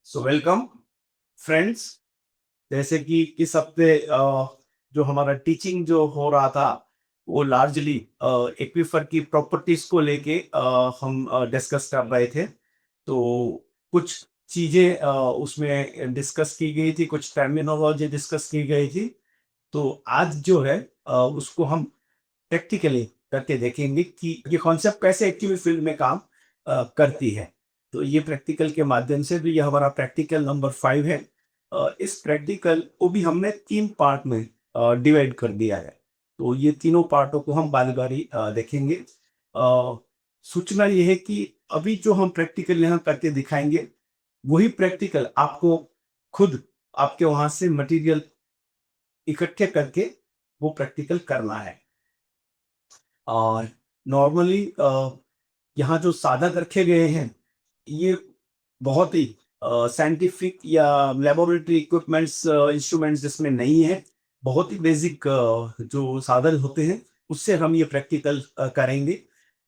So welcome friends. जैसे कि इस हफ्ते जो हमारा टीचिंग जो हो रहा था वो लार्जली एक्वीफर की प्रॉपर्टीज को लेके हम डिस्कस कर रहे थे। तो कुछ चीजें उसमें डिस्कस की गई थी, कुछ टर्मिनोलॉजी डिस्कस की गई थी। तो आज जो है उसको हम प्रैक्टिकली करके देखेंगे कि ये कॉन्सेप्ट कैसे एक्टिव फील्ड में काम करती है। तो ये प्रैक्टिकल के माध्यम से, तो ये हमारा प्रैक्टिकल नंबर 5 है। इस प्रैक्टिकल को भी हमने 3 पार्ट में डिवाइड कर दिया है। तो ये तीनों पार्टों को हम बारी बारी देखेंगे। सूचना ये है कि अभी जो हम प्रैक्टिकल यहाँ करके दिखाएंगे वही प्रैक्टिकल आपको खुद आपके वहां से मटेरियल इकट्ठे करके वो प्रैक्टिकल करना है। और नॉर्मली यहाँ जो साधन रखे गए हैं ये बहुत ही साइंटिफिक या लेबोरेटरी इक्विपमेंट्स इंस्ट्रूमेंट्स जिसमें नहीं है। बहुत ही बेसिक जो साधन होते हैं उससे हम ये प्रैक्टिकल करेंगे।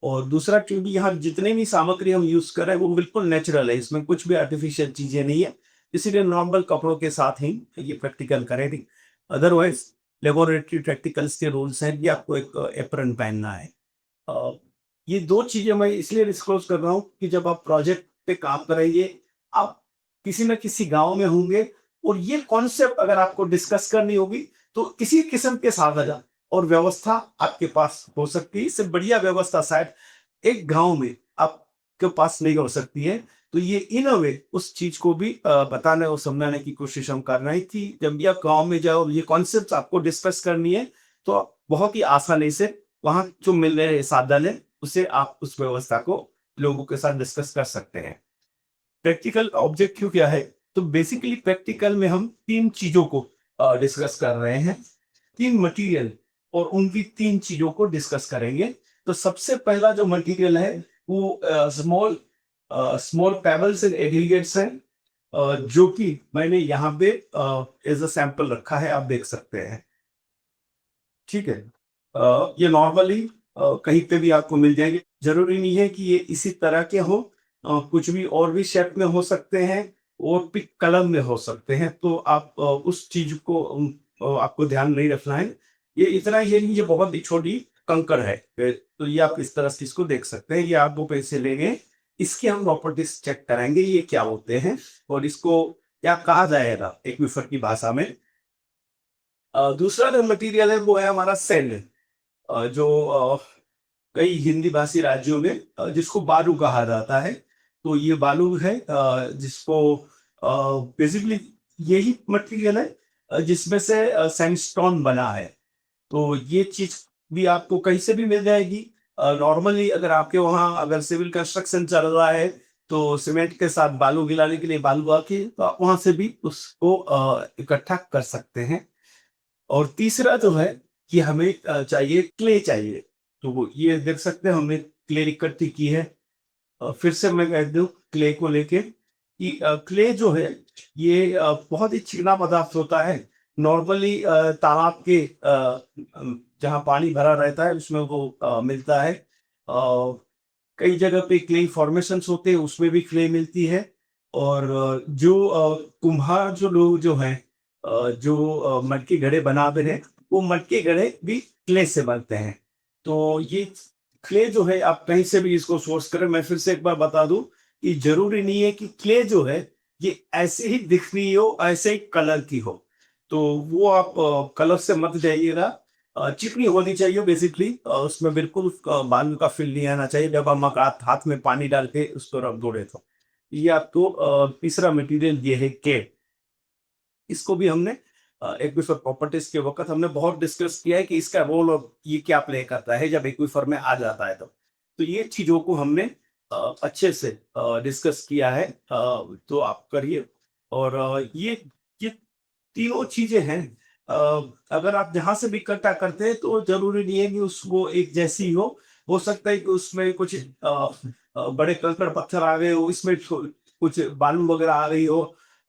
और दूसरा, क्योंकि यहाँ जितने भी सामग्री हम यूज कर रहे हैं वो बिल्कुल नेचुरल है, इसमें कुछ भी आर्टिफिशियल चीजें नहीं है। इसीलिए नॉर्मल कपड़ों के साथ ही ये प्रैक्टिकल करेंगे। अदरवाइज लेबोरेटरी प्रैक्टिकल्स के रूल्स हैं कि आपको एक एप्रन पहनना है। अ, ये 2 चीज़ें मैं इसलिए डिस्क्लोज़ कर रहा हूँ कि जब आप प्रोजेक्ट पे काम करेंगे, आप किसी न किसी गाँव में होंगे और ये कॉन्सेप्ट अगर आपको डिस्कस करनी होगी, तो किसी किस्म के साधन और व्यवस्था आपके पास हो सकती है। इससे बढ़िया व्यवस्था शायद एक गाँव में आपके पास नहीं हो सकती है। तो ये इन अ वे उस चीज़ को भी बताने और समझाने की कोशिश हम कर रहे हैं कि जब भी आप गाँव में जाओ और ये कॉन्सेप्ट्स आपको डिस्कस करनी है, तो आप बहुत ही आसानी से वहाँ जो मिल रहे साधन है, उससे आप उस व्यवस्था को लोगों के साथ डिस्कस कर सकते हैं। प्रैक्टिकल ऑब्जेक्टिव क्या है? तो बेसिकली प्रैक्टिकल में हम 3 चीज़ों को डिस्कस कर रहे हैं। 3 मटेरियल और उनकी 3 चीज़ों को डिस्कस करेंगे। तो सबसे पहला जो मटेरियल है वो स्मॉल पेबल्स एंड एग्रीगेट्स हैं, जो कि मैंने यहाँ पे एज़ अ सैंपल रखा है, आप देख सकते हैं। ठीक है। ये नॉर्मली कहीं पे भी आपको मिल जाएंगे। जरूरी नहीं है कि ये इसी तरह के हो, कुछ भी और भी शेप में हो सकते हैं और भी कलर में हो सकते हैं। तो आप उस चीज को आपको ध्यान नहीं रखना है। ये इतना ही है कि ये बहुत ही छोटी कंकर है। तो ये आप इस तरह से इसको देख सकते हैं। ये आप 2 पैसे लेंगे, इसकी हम प्रॉपर्टीज चेक कराएंगे ये क्या होते हैं और इसको क्या कहा जाएगा एक्वीफर की भाषा में। दूसरा जो मटेरियल है वो है हमारा सैंड, जो कई हिंदी भाषी राज्यों में जिसको बालू कहा जाता है। तो ये बालू है, जिसको बेसिकली यही मटेरियल है जिसमें से सैंडस्टोन बना है। तो ये चीज भी आपको कहीं से भी मिल जाएगी। नॉर्मली अगर आपके वहाँ अगर सिविल कंस्ट्रक्शन चल रहा है तो सीमेंट के साथ बालू गिलाने के लिए बालू आके तो आप वहां से भी उसको इकट्ठा कर सकते हैं। और तीसरा जो है कि हमें चाहिए क्ले चाहिए। तो वो ये देख सकते हैं हमने क्ले इकट्ठी की है। फिर से मैं कह दूं क्ले को लेके कि क्ले जो है ये बहुत ही चिकना पदार्थ होता है। नॉर्मली तालाब के जहाँ पानी भरा रहता है उसमें वो मिलता है। कई जगह पे क्ले फॉर्मेशंस होते हैं उसमें भी क्ले मिलती है। और जो कुम्हार जो लोग जो हैं, जो मटके घड़े बनाते हैं वो मटके घड़े भी क्ले से बनते हैं। तो ये क्ले जो है आप कहीं से भी इसको सोर्स करें। मैं फिर से एक बार बता दूं कि जरूरी नहीं है कि क्ले जो है ये ऐसे ही दिख रही हो, ऐसे ही कलर की हो। तो वो आप कलर से मत जाइएगा। चिकनी होनी चाहिए बेसिकली, उसमें बिल्कुल बालू का फील नहीं आना चाहिए जब हम हाथ में पानी डाल के उसको रख दौड़े। तो ये आपको तीसरा मटेरियल ये है के। इसको भी हमने एक्वीफर प्रॉपर्टीज के वक्त हमने बहुत डिस्कस किया है कि इसका रोल और ये क्या प्ले करता है जब एक्वीफर में आ जाता है। तो ये चीजों को हमने अच्छे से डिस्कस किया है। तो आप करिए। और ये तीनों चीजें हैं। अगर आप जहां से भी इकट्ठा करते हैं तो जरूरी नहीं है कि उसको एक जैसी हो सकता है कि उसमें कुछ बड़े कंकड़ पत्थर आ गए हो, इसमें कुछ बालू वगैरह आ गई हो।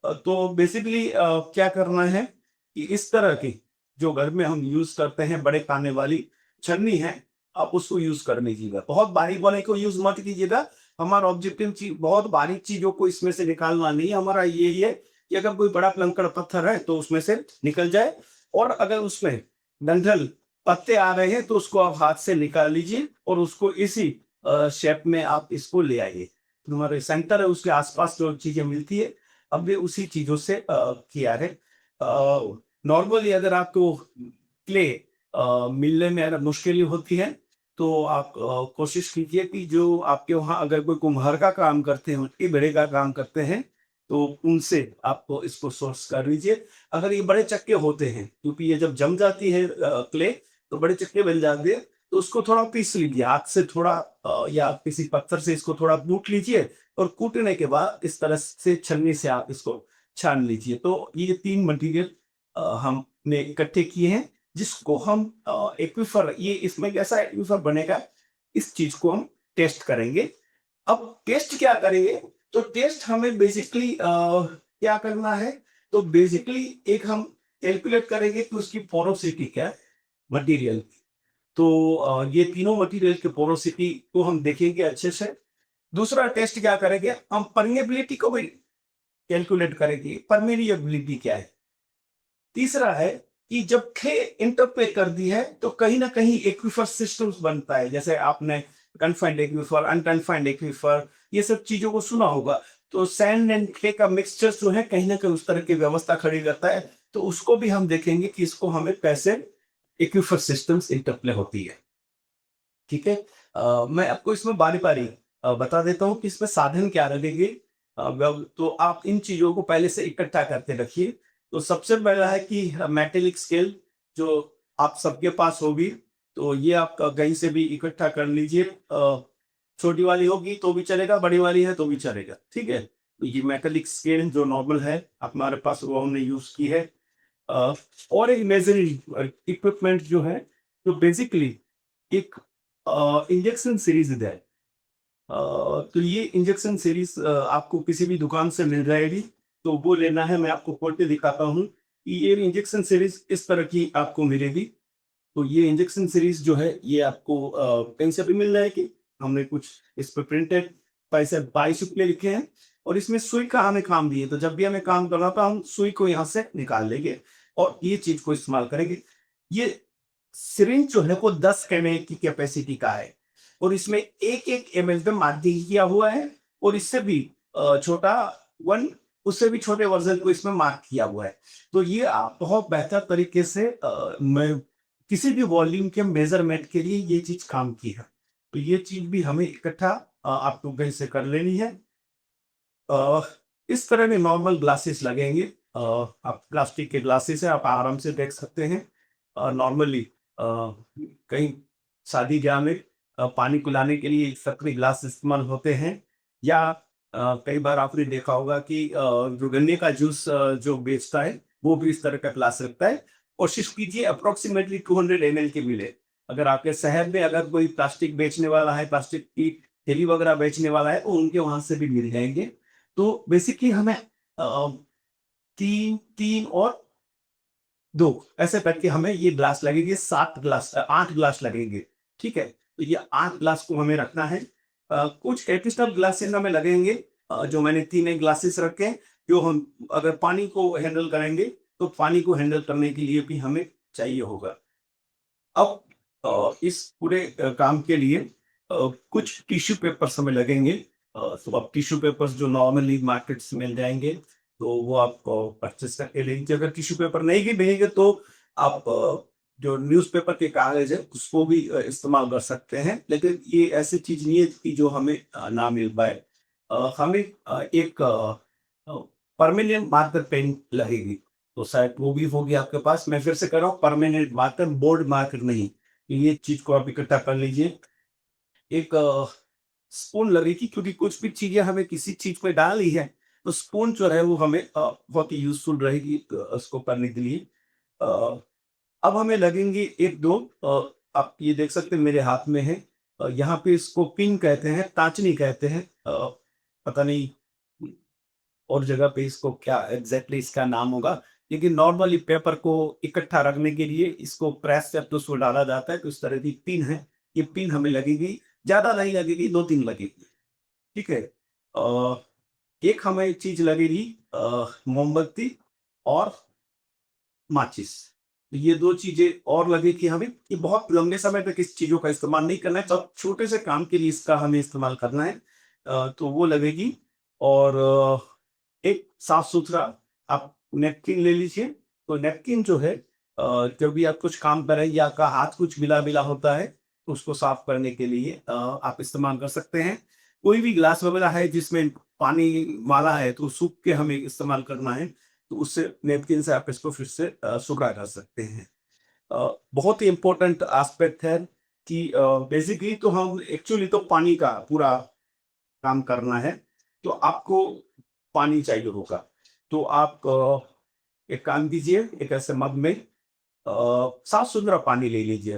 तो बेसिकली क्या करना है कि इस तरह की जो घर में हम यूज करते हैं बड़े खाने वाली छन्नी है, आप उसको यूज करने कीजिएगा। बहुत बारीक वाले को यूज मत कीजिएगा, हमारा ऑब्जेक्टिव चीज बहुत बारीक चीजों को इसमें से निकालना नहीं है, हमारा यही है कि अगर कोई बड़ा कंकड़ पत्थर है तो उसमें से निकल जाए, और अगर उसमें डंठल पत्ते आ रहे हैं तो उसको आप हाथ से निकाल लीजिए और उसको इसी शेप में आप इसको ले आइए। हमारे सेंटर है उसके आसपास जो चीजें मिलती है, अब ये उसी चीजों से किया है। नॉर्मली अगर आपको क्ले मिलने में अगर मुश्किल होती है तो आप कोशिश कीजिए कि जो आपके वहाँ अगर कोई कुम्हार का काम करते हैं, मिट्टी बड़े का काम करते हैं, तो उनसे आपको इसको सोर्स कर लीजिए। अगर ये बड़े चक्के होते हैं, क्योंकि ये जब जम जाती है क्ले, तो बड़े चक्के बन जाते हैं, तो उसको थोड़ा पीस लीजिए हाथ से थोड़ा, या किसी पत्थर से इसको थोड़ा कूट लीजिए, और कूटने के बाद इस तरह से छन्नी से आप इसको छान लीजिए। तो ये 3 मटेरियल हमने इकट्ठे किए हैं, जिसको हम एक्वीफर, ये इसमें कैसा एक्वीफर बनेगा, इस चीज को हम टेस्ट करेंगे। अब टेस्ट क्या करेंगे, तो टेस्ट हमें बेसिकली क्या करना है, तो बेसिकली एक हम कैलकुलेट करेंगे कि उसकी पोरोसिटी क्या है मटेरियल। तो ये तीनों मटेरियल के पोरोसिटी को हम देखेंगे अच्छे से। दूसरा टेस्ट क्या करेंगे, हम परमेबिलिटी को भी कैलकुलेट करेंगे, परमेबिलिटी क्या है। तीसरा है कि जब खे इंटरप्ले कर दी है तो कहीं ना कहीं एक्वीफर सिस्टम्स बनता है, जैसे आपने कन्फाइंड एक्वीफर, अनकन्फाइंड एक्वीफर, ये सब चीजों को सुना होगा। तो सैंड एंड क्ले का मिक्सचर जो है कहीं ना कहीं उस तरह की व्यवस्था खड़ी करता है, तो उसको भी हम देखेंगे कि इसको हमें कैसे एक्वीफर सिस्टम्स इंटरप्ले होती है। ठीक है। मैं आपको इसमें बारी बारी बता देता हूँ कि इसमें साधन क्या लगेंगे। तो आप इन चीजों को पहले से इकट्ठा करके रखिए। तो सबसे पहला है कि मेटेलिक स्केल, जो आप सबके पास होगी, तो ये आप कहीं से भी इकट्ठा कर लीजिए। छोटी वाली होगी तो भी चलेगा, बड़ी वाली है तो भी चलेगा, ठीक है। तो ये मेटेलिक स्केल जो नॉर्मल है हमारे पास, वो हमने यूज की है। अ, और एक मेजरिंग इक्विपमेंट जो है, तो बेसिकली एक इंजेक्शन सीरीज है। तो ये इंजेक्शन सीरीज आपको किसी भी दुकान से मिल जाएगी, तो वो लेना है। मैं आपको खोल के दिखाता हूँ कि ये इंजेक्शन सीरीज इस तरह की आपको मिलेगी। तो ये इंजेक्शन सीरीज जो है ये आपको कहीं से भी मिल जाएगी। हमने कुछ इस पे प्रिंटेड पैसे 22 रुपये लिखे हैं, और इसमें सुई का हमें काम दिए, तो जब भी हमें काम करना था हम सुई को यहाँ से निकाल लेंगे और ये चीज को इस्तेमाल करेंगे। ये सिरिंज जो है वो 10 ml की कैपेसिटी का है, और इसमें एक एक ml पे मार्किंग किया हुआ है, और इससे भी छोटा वन, उससे भी छोटे वर्जन को इसमें मार्क किया हुआ है। तो ये आप बहुत बेहतर तरीके से मैं किसी भी वॉल्यूम के मेजरमेंट के लिए ये चीज काम की है। तो ये चीज भी हमें इकट्ठा आपको कहीं से कर लेनी है। अ, इस तरह के नॉर्मल ग्लासेस लगेंगे। आप प्लास्टिक के ग्लासेस है, आप आराम से देख सकते हैं। नॉर्मली कहीं शादी ब्याह में पानी पिलाने के लिए सक्री ग्लास इस्तेमाल होते हैं, या कई बार आपने देखा होगा कि जो गन्ने का जूस जो बेचता है वो भी इस तरह का ग्लास रखता है। कोशिश कीजिए अप्रोक्सीमेटली 200 ml के मिले। अगर आपके शहर में अगर कोई प्लास्टिक बेचने वाला है, प्लास्टिक की थैली वगैरह बेचने वाला है, तो उनके वहां से भी मिल जाएंगे। तो बेसिकली हमें 3 3 और 2 ऐसे करके हमें ये ग्लास लगेंगे, 7 ग्लास 8 ग्लास लगेंगे। ठीक है? तो ये 8 ग्लास को हमें रखना है। कुछ एडिशनल ग्लासेस हमें लगेंगे, जो मैंने 3 एक ग्लासेस रखे हैं, जो हम अगर पानी को हैंडल करेंगे, तो पानी को हैंडल करने के लिए भी हमें चाहिए होगा। अब इस पूरे काम के लिए कुछ टिश्यू पेपर्स हमें लगेंगे। तो अब टिश्यू पेपर्स जो नॉर्मली मार्केट से मिल जाएंगे, तो वो आप परचेस करके ले लीजिए। अगर टिश्यू पेपर नहीं भी मिलेंगे तो आप जो न्यूज़पेपर के कागज है उसको भी इस्तेमाल कर सकते हैं, लेकिन ये ऐसी चीज नहीं है कि जो हमें ना मिल पाए। हमें एक परमानेंट मार्कर पेन लगेगी, तो शायद वो भी होगी आपके पास। मैं फिर से कर रहा हूँ, परमानेंट मार्कर, बोर्ड मार्कर नहीं। तो ये चीज को आप इकट्ठा कर लीजिए। एक स्पून लगेगी, क्योंकि कुछ भी चीजें हमें किसी चीज पे डाली है, तो स्पून जो है वो हमें बहुत ही यूजफुल रहेगी उसको करने के लिए। अ, अब हमें लगेंगे एक दो, आप ये देख सकते हैं मेरे हाथ में है। यहाँ पे इसको पिन कहते हैं, ताचनी कहते हैं। पता नहीं और जगह पे इसको क्या एग्जैक्टली इसका नाम होगा, लेकिन नॉर्मली पेपर को इकट्ठा रखने के लिए इसको प्रेस से तो उसको डाला जाता है। तो इस तरह की पिन है, ये पिन हमें लगेगी, ज्यादा नहीं लगेगी, 2-3 लगेगी। ठीक है। एक हमें चीज लगेगी, मोमबत्ती और माचिस। तो ये 2 चीज़ें और लगेगी हमें। ये बहुत लंबे समय तक इस चीज़ों का इस्तेमाल नहीं करना है, तो छोटे से काम के लिए इसका हमें इस्तेमाल करना है। तो वो लगेगी। और एक साफ-सुथरा आप नैपकिन ले लीजिए। तो नैपकिन जो है, जब भी आप कुछ काम कर रहे हैं या आपका हाथ कुछ मिला-मिला होता है, तो उसको साफ करने के लिए आप इस्तेमाल कर सकते हैं। कोई भी ग्लास वगैरह है जिसमें पानी वाला है, तो सूख के हमें इस्तेमाल करना है। तो उससे नैपकिन से आप इसको फिर से सूखा कर सकते हैं। बहुत ही इम्पोर्टेंट एस्पेक्ट है कि बेसिकली तो हम एक्चुअली तो पानी का पूरा काम करना है, तो आपको पानी चाहिए होगा। तो आप एक काम कीजिए, एक ऐसे मग में साफ-सुथरा पानी ले लीजिए।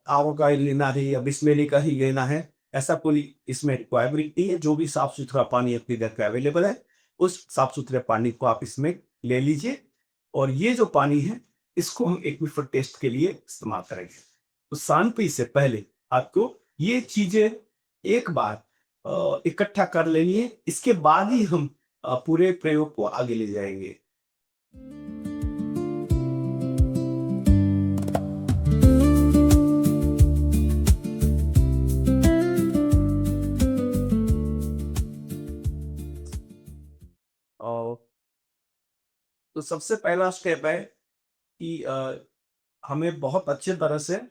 आरओ का ही लेना है या बिसलेरी का ही लेना है, ऐसा कोई इसमें रिक्वायरमेंट नहीं है। जो भी साफ-सुथरा पानी अपने घर पे अवेलेबल है, उस साफ-सुथरे पानी को आप इसमें ले लीजिए। और ये जो पानी है, इसको हम एक्वीफर टेस्ट के लिए इस्तेमाल करेंगे। तो सांपी से पहले आपको ये चीज़ें एक बार इकट्ठा कर लेनी है, इसके बाद ही हम पूरे प्रयोग को आगे ले जाएँगे। अ, तो सबसे पहला स्टेप है कि हमें बहुत अच्छे तरह से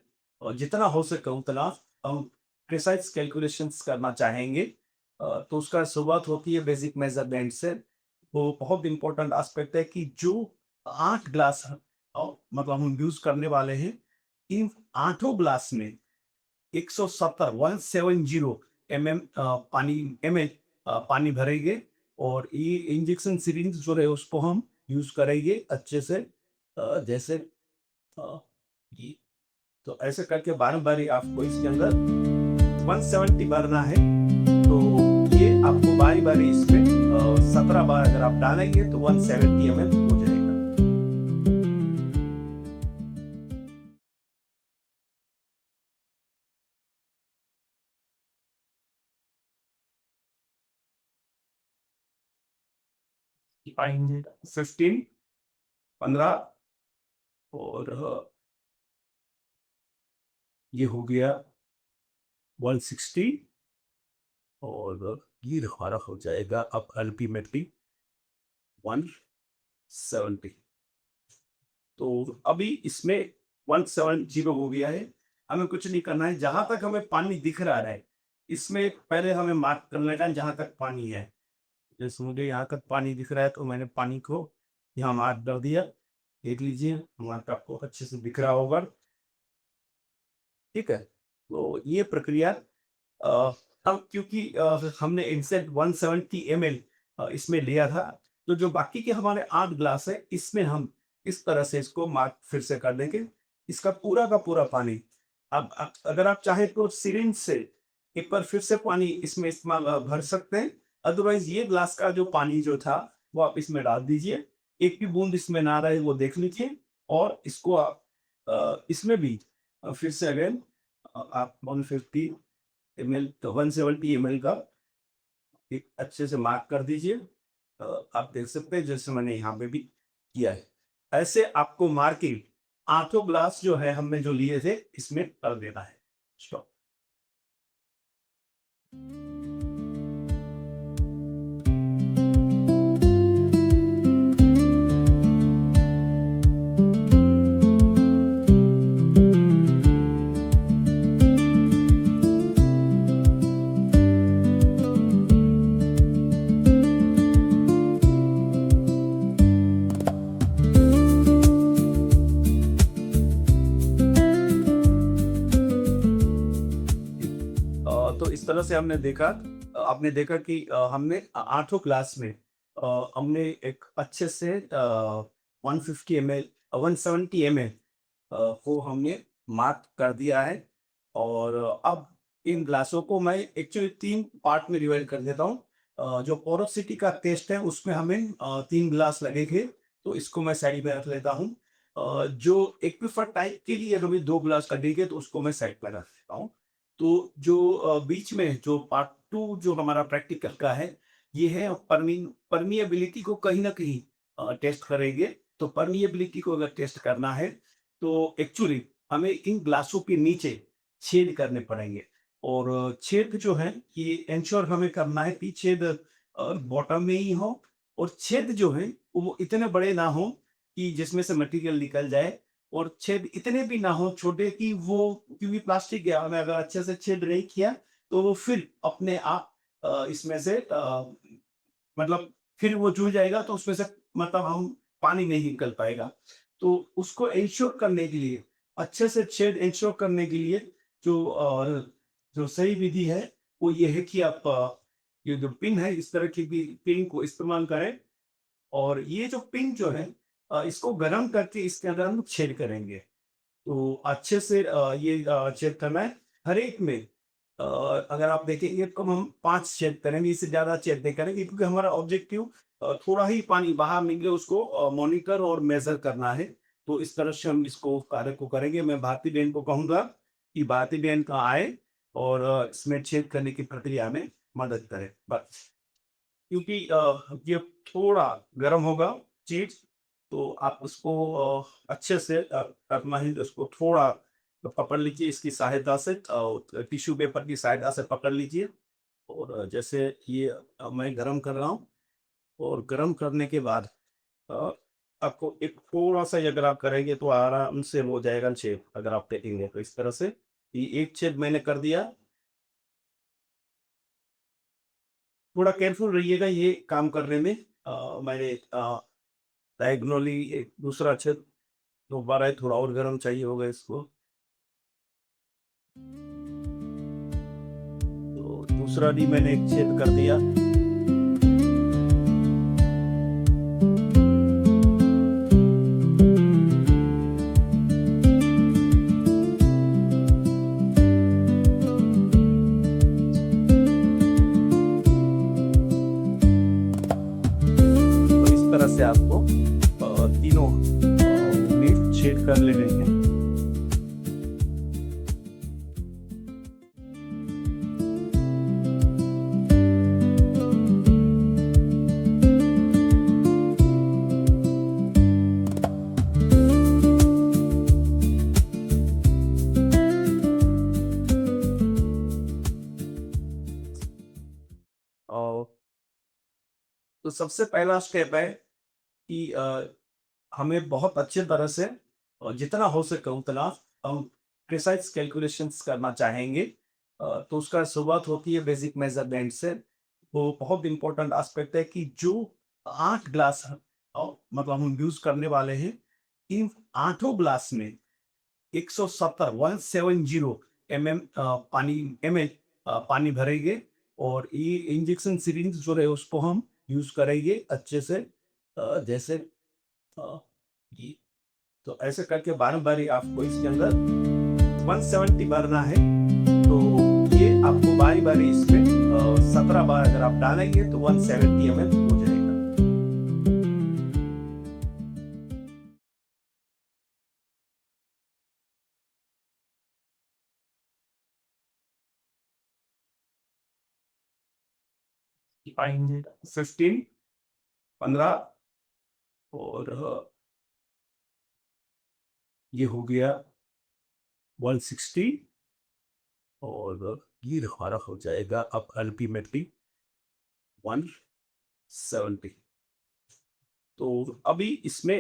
और जितना हो सके उतना हम प्रिसाइज कैलकुलेशंस करना चाहेंगे। तो उसका शुरुआत होती है बेसिक मेजरमेंट से। वो बहुत इंपॉर्टेंट एस्पेक्ट है कि जो 8 ग्लास मतलब हम यूज़ करने वाले हैं, इन आठों ग्लास में 170 एमएम पानी एमएल पानी भरेंगे। और ये इंजेक्शन सिरिंज जो है उसको हम यूज़ करेंगे अच्छे से। जैसे अ, ये तो ऐसे करके बारी-बारी आपको इसके अंदर 170 भरना है। तो ये आपको बारी-बारी इसमें 17 बार अगर आप डालेंगे तो 170 एमएल हो जाएगा। पाएँगे 15, 15 और ये हो गया 160 और ये हमारा हो जाएगा अब अल्टीमेटली 170। तो अभी इसमें 170 हो गया है। हमें कुछ नहीं करना है, जहाँ तक हमें पानी दिख रहा है, इसमें पहले हमें मार्क कर लेना है जहाँ तक पानी है। जैसे मुझे यहाँ तक पानी दिख रहा है तो मैंने पानी को यहाँ मार्क कर दिया। देख लीजिए मार्क आपको अच्छे से दिख रहा होगा। ठीक है? तो ये प्रक्रिया अ, अब क्योंकि हमने इनसेट 170 एमएल इसमें लिया था, तो जो बाकी के हमारे 8 ग्लास है, इसमें हम इस तरह से इसको मार्क फिर से कर देंगे। इसका पूरा का पूरा पानी अब अगर आप चाहें तो सिरिंज से एक बार फिर से पानी इसमें इस्तेमाल भर सकते हैं। अदरवाइज़ ये ग्लास का जो पानी जो था, वो आप इसमें डाल दीजिए। एक भी बूँद इसमें ना रहे वो देख लीजिए। और इसको आप इसमें भी फिर से अगेन आप 150 एमएल तो 170 एमएल का एक अच्छे से मार्क कर दीजिए। आप देख सकते हैं जैसे मैंने यहाँ पे भी किया है। ऐसे आपको मार्किंग आठों ग्लास जो है हमने जो लिए थे इसमें कर देना है। स्टॉप। तो इस तरह से हमने देखा, आपने देखा कि हमने आठों क्लास में हमने एक अच्छे से 150 एमएल 170 एमएल को हमने मार्क कर दिया है। और अब इन ग्लासों को मैं एक्चुअली 3 पार्ट में डिवाइड कर देता हूँ। जो पोरोसिटी का टेस्ट है उसमें हमें 3 ग्लास लगेंगे, तो इसको मैं साइड में रख लेता हूँ। जो एक्विफर टाइप के लिए अगर हमें 2 ग्लास लगेंगे तो उसको मैं साइड में रख देता हूँ। तो जो बीच में जो पार्ट 2 जो हमारा प्रैक्टिकल का है, ये है परमिएबिलिटी को कहीं न कहीं टेस्ट करेंगे। तो परमिएबिलिटी को अगर टेस्ट करना है, तो एक्चुअली हमें इन ग्लासों के नीचे छेद करने पड़ेंगे और छेद जो है, ये एंश्योर हमें करना है कि छेद बॉटम में ही हो और छेद जो है, वो इतने बड़े ना हों कि जिसमें से मटेरियल निकल जाए और छेद इतने भी ना हो छोटे कि वो क्योंकि प्लास्टिक है हमें अगर अच्छे से छेद नहीं किया तो वो फिर अपने आप इसमें से मतलब फिर वो जुड़ जाएगा तो उसमें से मतलब हम पानी नहीं निकल पाएगा। तो उसको इंश्योर करने के लिए अच्छे से छेद इंश्योर करने के लिए जो सही विधि है वो ये है कि आप ये जो पिन है इस तरह की भी पिन को इस्तेमाल करें और ये जो पिन जो है इसको गर्म करके इसके अंदर हम छेद करेंगे। तो अच्छे से ये चेक करना है। हर एक में अगर आप देखेंगे कम हम 5 चेक करेंगे, इससे ज़्यादा चेक नहीं करेंगे क्योंकि हमारा ऑब्जेक्टिव थोड़ा ही पानी बाहर निकले उसको मॉनिटर और मेज़र करना है। तो इस तरह से हम इसको कार्य को करेंगे। मैं भारती बहन को कहूँगा कि भारती बहन का आए और इसमें छेद करने की प्रक्रिया में मदद करें, बस। क्योंकि ये थोड़ा गर्म होगा चीज़, तो आप उसको अच्छे से अपना ही उसको थोड़ा पकड़ लीजिए इसकी सहायता से टिश्यू पेपर की सहायता से पकड़ लीजिए और जैसे ये मैं गरम कर रहा हूँ और गरम करने के बाद अ, आपको एक थोड़ा-सा ही अगर आप करेंगे तो आराम से हो जाएगा छेद, अगर आप देखेंगे तो इस तरह से। ये एक छेद मैंने कर दिया, थोड़ा केयरफुल रहिएगा ये काम करने में। मैंने डायगोनली एक दूसरा छेद दोबारा थोड़ा और गरम चाहिए होगा इसको। तो दूसरा भी मैंने एक छेद कर दिया। तो इस तरह से आपको तीनों लीफ छेद कर लेने हैं। और तो सबसे पहला स्टेप है कि हमें बहुत अच्छे तरह से और जितना हो सके उतना हम प्रिसाइज कैलकुलेशंस करना चाहेंगे। तो उसका शुरुआत होती है बेसिक मेजरमेंट से। वो बहुत इंपॉर्टेंट एस्पेक्ट है कि जो 8 ग्लास मतलब हम यूज़ करने वाले हैं, इन आठों ग्लास में 170 एमएम पानी भरेंगे और ये इंजेक्शन सिरिंज जो है उसको हम यूज़ करेंगे अच्छे से जैसे अ, ये तो ऐसे करके बारी-बारी आपको इसके अंदर 170 भरना है। तो ये आपको बारी-बारी इसमें 17 बार अगर आप डालेंगे तो 170 एमएल हो जाएगा। पाएँगे 15 15 और ये हो गया 160 और ये हमारा हो जाएगा अब अल्टीमेटली 170। तो अभी इसमें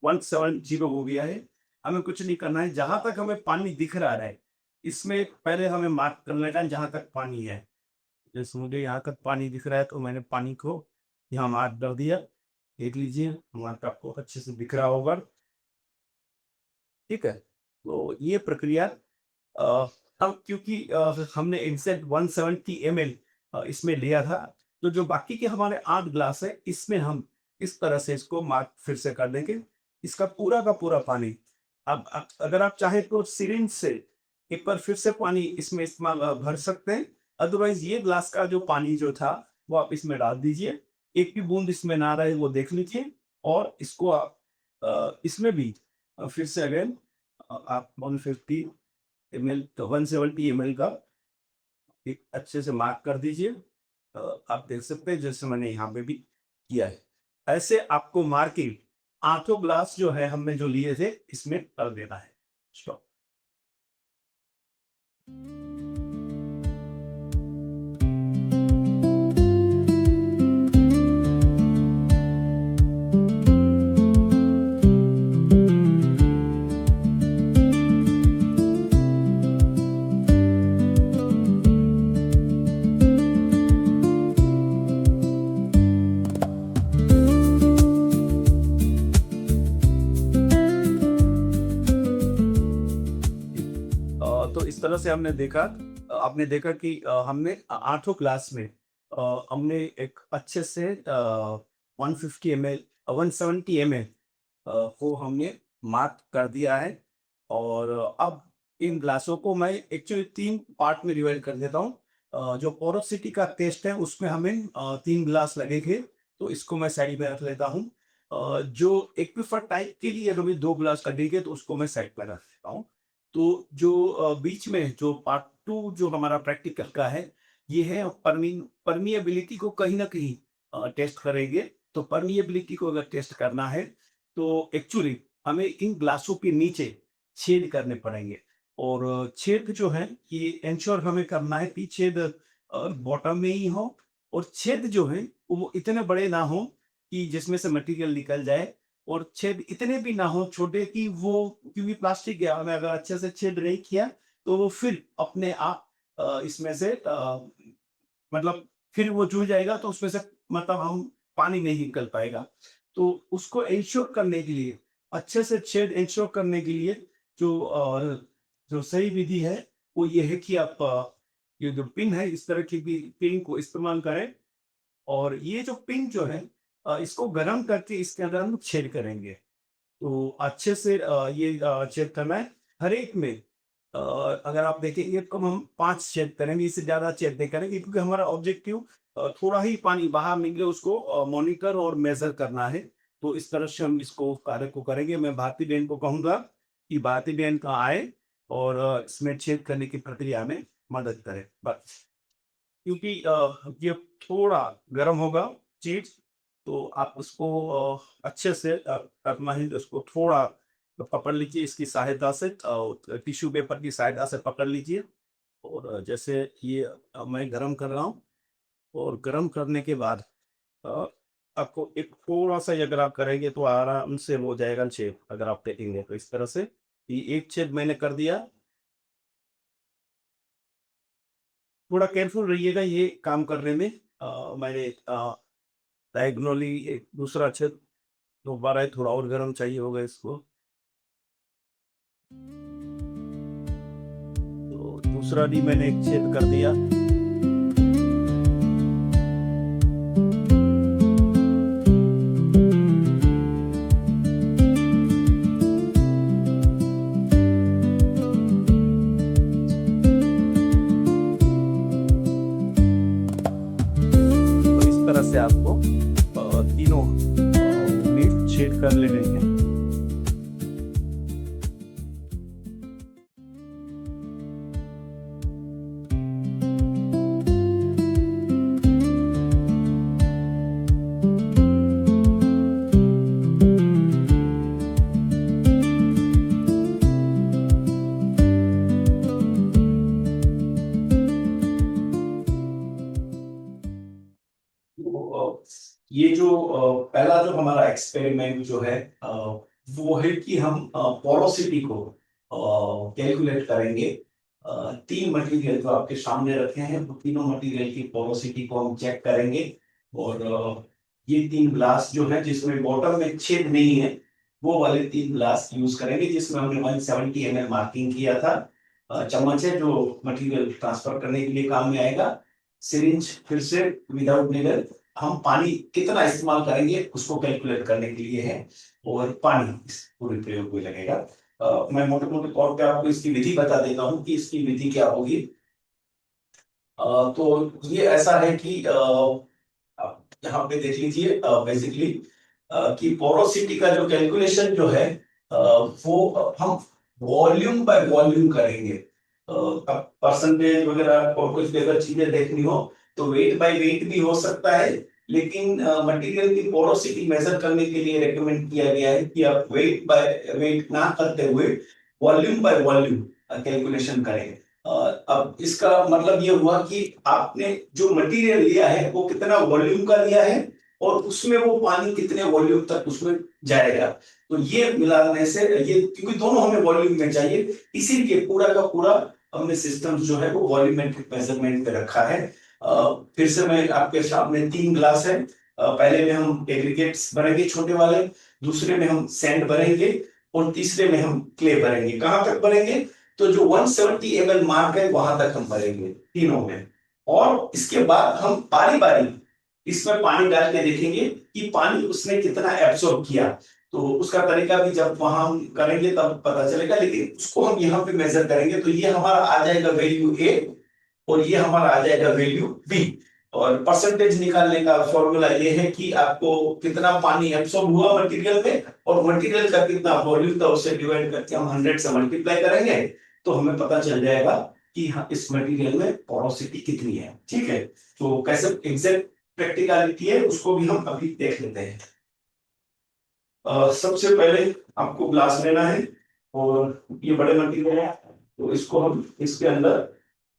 170 हो गया है। हमें कुछ नहीं करना है, जहाँ तक हमें पानी दिख रहा है, इसमें पहले हमें मार्क कर लेना है जहाँ तक पानी है। जैसे मुझे यहाँ तक पानी दिख रहा है तो मैंने पानी को यहाँ मार्क कर दिया। देख लीजिए मार्क आपको अच्छे से दिख रहा होगा, ठीक है? तो ये प्रक्रिया अ, अब क्योंकि हमने इनसेट 170 एमएल इसमें लिया था, तो जो बाकी के हमारे 8 ग्लास है, इसमें हम इस तरह से इसको मार्क फिर से कर देंगे। इसका पूरा का पूरा पानी अब अगर आप चाहें तो सिरिंज से एक बार फिर से पानी इसमें इस्तेमाल भर सकते हैं। अदरवाइज़ ये ग्लास का जो पानी जो था, वो आप इसमें डाल दीजिए। एक भी बूँद इसमें ना रहे वो देख लीजिए और इसको आप इसमें भी फिर से अगेन आप 150 एमएल तो 170 एमएल का एक अच्छे से मार्क कर दीजिए। आप देख सकते हैं जैसे मैंने यहाँ पे भी किया है। ऐसे आपको मार्किंग 8 ग्लास जो है हमने जो लिए थे इसमें कर देना है। स्टॉप। तो इस तरह से हमने देखा आपने देखा कि हमने आठों क्लास में हमने एक अच्छे से 150 ml 170 ml को हमने मार्क कर दिया है। और अब इन ग्लासों को मैं एक्चुअली 3 पार्ट में डिवाइड कर देता हूँ। जो पोरोसिटी का टेस्ट है उसमें हमें 3 ग्लास लगेंगे, तो इसको मैं साइड में रख लेता हूँ। जो एक्विफर टाइप के लिए अगर हमें 2 ग्लास लगेंगे तो उसको मैं साइड में रख देता हूँ। तो जो बीच में जो पार्ट 2 जो हमारा प्रैक्टिकल का है, ये है परमिएबिलिटी को कहीं न कहीं टेस्ट करेंगे। तो परमिएबिलिटी को अगर टेस्ट करना है, तो एक्चुअली हमें इन ग्लासों के नीचे छेद करने पड़ेंगे। और छेद जो है ये एंश्योर हमें करना है कि छेद बॉटम में ही हो, और छेद जो है वो इतने बड़े ना हो कि जिसमें से मटेरियल निकल जाए, और छेद इतने भी ना हो छोटे कि वो, क्योंकि प्लास्टिक है, हमें अगर अच्छे से छेद नहीं किया तो वो फिर अपने आप इसमें से मतलब फिर वो जुड़ जाएगा, तो उसमें से मतलब हम पानी नहीं निकल पाएगा। तो उसको इंश्योर करने के लिए, अच्छे से छेद इंश्योर करने के लिए जो सही विधि है वो ये है कि आप ये जो पिन है इस तरह की भी पिन को इस्तेमाल करें। और ये जो पिन जो है इसको गर्म करके इसके अंदर हम छेद करेंगे। तो अच्छे से ये छेद करना है हर एक में। अगर आप देखेंगे कम हम 5 छेद करेंगे, इससे ज़्यादा छेद नहीं करेंगे, क्योंकि हमारा ऑब्जेक्टिव थोड़ा ही पानी बाहर निकले उसको मॉनिटर और मेज़र करना है। तो इस तरह से हम इसको कार्य को करेंगे। मैं भारती बहन को कहूँगा कि भारती बहन का आए और इसमें छेद करने की प्रक्रिया में मदद करें। बस। क्योंकि ये थोड़ा गर्म होगा चीज़, तो आप उसको अच्छे से अपना ही उसको थोड़ा पकड़ लीजिए इसकी सहायता से, टिश्यू पेपर की सहायता से पकड़ लीजिए। और जैसे ये मैं गरम कर रहा हूँ, और गरम करने के बाद अ, आपको एक थोड़ा-सा ही अगर आप करेंगे तो आराम से हो जाएगा छेद, अगर आप देखेंगे तो इस तरह से। ये एक छेद मैंने कर दिया। थोड़ा केयरफुल रहिएगा ये काम करने में। मैंने डायगोनली एक दूसरा छेद दोबारा थोड़ा और गरम चाहिए होगा इसको। तो दूसरा भी मैंने एक छेद कर दिया। तो इस तरह से आपको तीनों लीफ छेद कर लेने हैं। तो, ये जो पहला जो हमारा एक्सपेरिमेंट जो है वो है कि हम पोरोसिटी को कैलकुलेट करेंगे। 3 मटेरियल जो आपके सामने रखे हैं, वो तीनों मटेरियल की पोरोसिटी को हम चेक करेंगे। और ये 3 ग्लास जो है जिसमें बॉटम में छेद नहीं है, वो वाले 3 ग्लास यूज करेंगे, जिसमें हमने 170 ml मार्किंग किया था। चम्मच है जो मटेरियल ट्रांसफर करने के लिए काम में आएगा। सिरिंज फिर से विदाउट नीडल, हम पानी कितना इस्तेमाल करेंगे उसको कैलकुलेट करने के लिए है, और पानी इस पूरे प्रयोग में लगेगा। मैं मोटे मोटे तौर पे आपको इसकी विधि बता देता हूँ कि इसकी विधि क्या होगी। तो ये ऐसा है कि आप यहाँ पे देख लीजिए बेसिकली कि पोरोसिटी का जो कैलकुलेशन जो है वो हम वॉल्यूम बाय वॉल्यूम करेंगे। परसेंटेज वगैरह और कुछ भी अगर चीजें देखनी हो तो वेट बाय वेट भी हो सकता है, लेकिन मटेरियल की पोरोसिटी मेजर करने के लिए रेकमेंड किया गया है कि आप वेट बाय वेट ना करते हुए वॉल्यूम बाय वॉल्यूम कैलकुलेशन करें। अब इसका मतलब ये हुआ कि आपने जो मटेरियल लिया है वो कितना वॉल्यूम का लिया है और उसमें वो पानी कितने वॉल्यूम तक उसमें जाएगा। तो ये मिलाने से ये, क्योंकि दोनों हमें वॉल्यूम में चाहिए, इसीलिए पूरा का पूरा हमने सिस्टम जो है वो वॉल्यूमेट्रिक मेजरमेंट पे रखा है। फिर से मैं आपके सामने 3 ग्लास है। पहले में हम एग्रीगेट्स भरेंगे छोटे वाले, दूसरे में हम सैंड भरेंगे और तीसरे में हम क्ले भरेंगे। कहां तक भरेंगे? तो जो 170 ml मार्क है वहां तक हम भरेंगे तीनों में। और इसके बाद हम बारी बारी इसमें पानी डाल के देखेंगे कि पानी उसने कितना एब्सॉर्ब किया। तो उसका तरीका भी जब वहां हम करेंगे तब पता चलेगा, लेकिन उसको हम यहाँ पे मेजर करेंगे। तो ये हमारा आ जाएगा वैल्यू ए और ये हमारा आ जाएगा वैल्यू बी। और परसेंटेज निकालने का फॉर्मूला ये है कि आपको कितना पानी एब्सॉर्ब हुआ मटेरियल में और मटेरियल का कितना वॉल्यूम था उससे डिवाइड करके हम 100 से मल्टीप्लाई करेंगे तो हमें पता चल जाएगा कि हाँ इस मटेरियल में पोरोसिटी कितनी है। ठीक है, तो कैसे एग्जैक्ट प्रैक्टिकलिटी है उसको भी हम अभी देख लेते हैं। सबसे पहले आपको ग्लास लेना है और ये बड़े मटेरियल है तो इसको हम इसके अंदर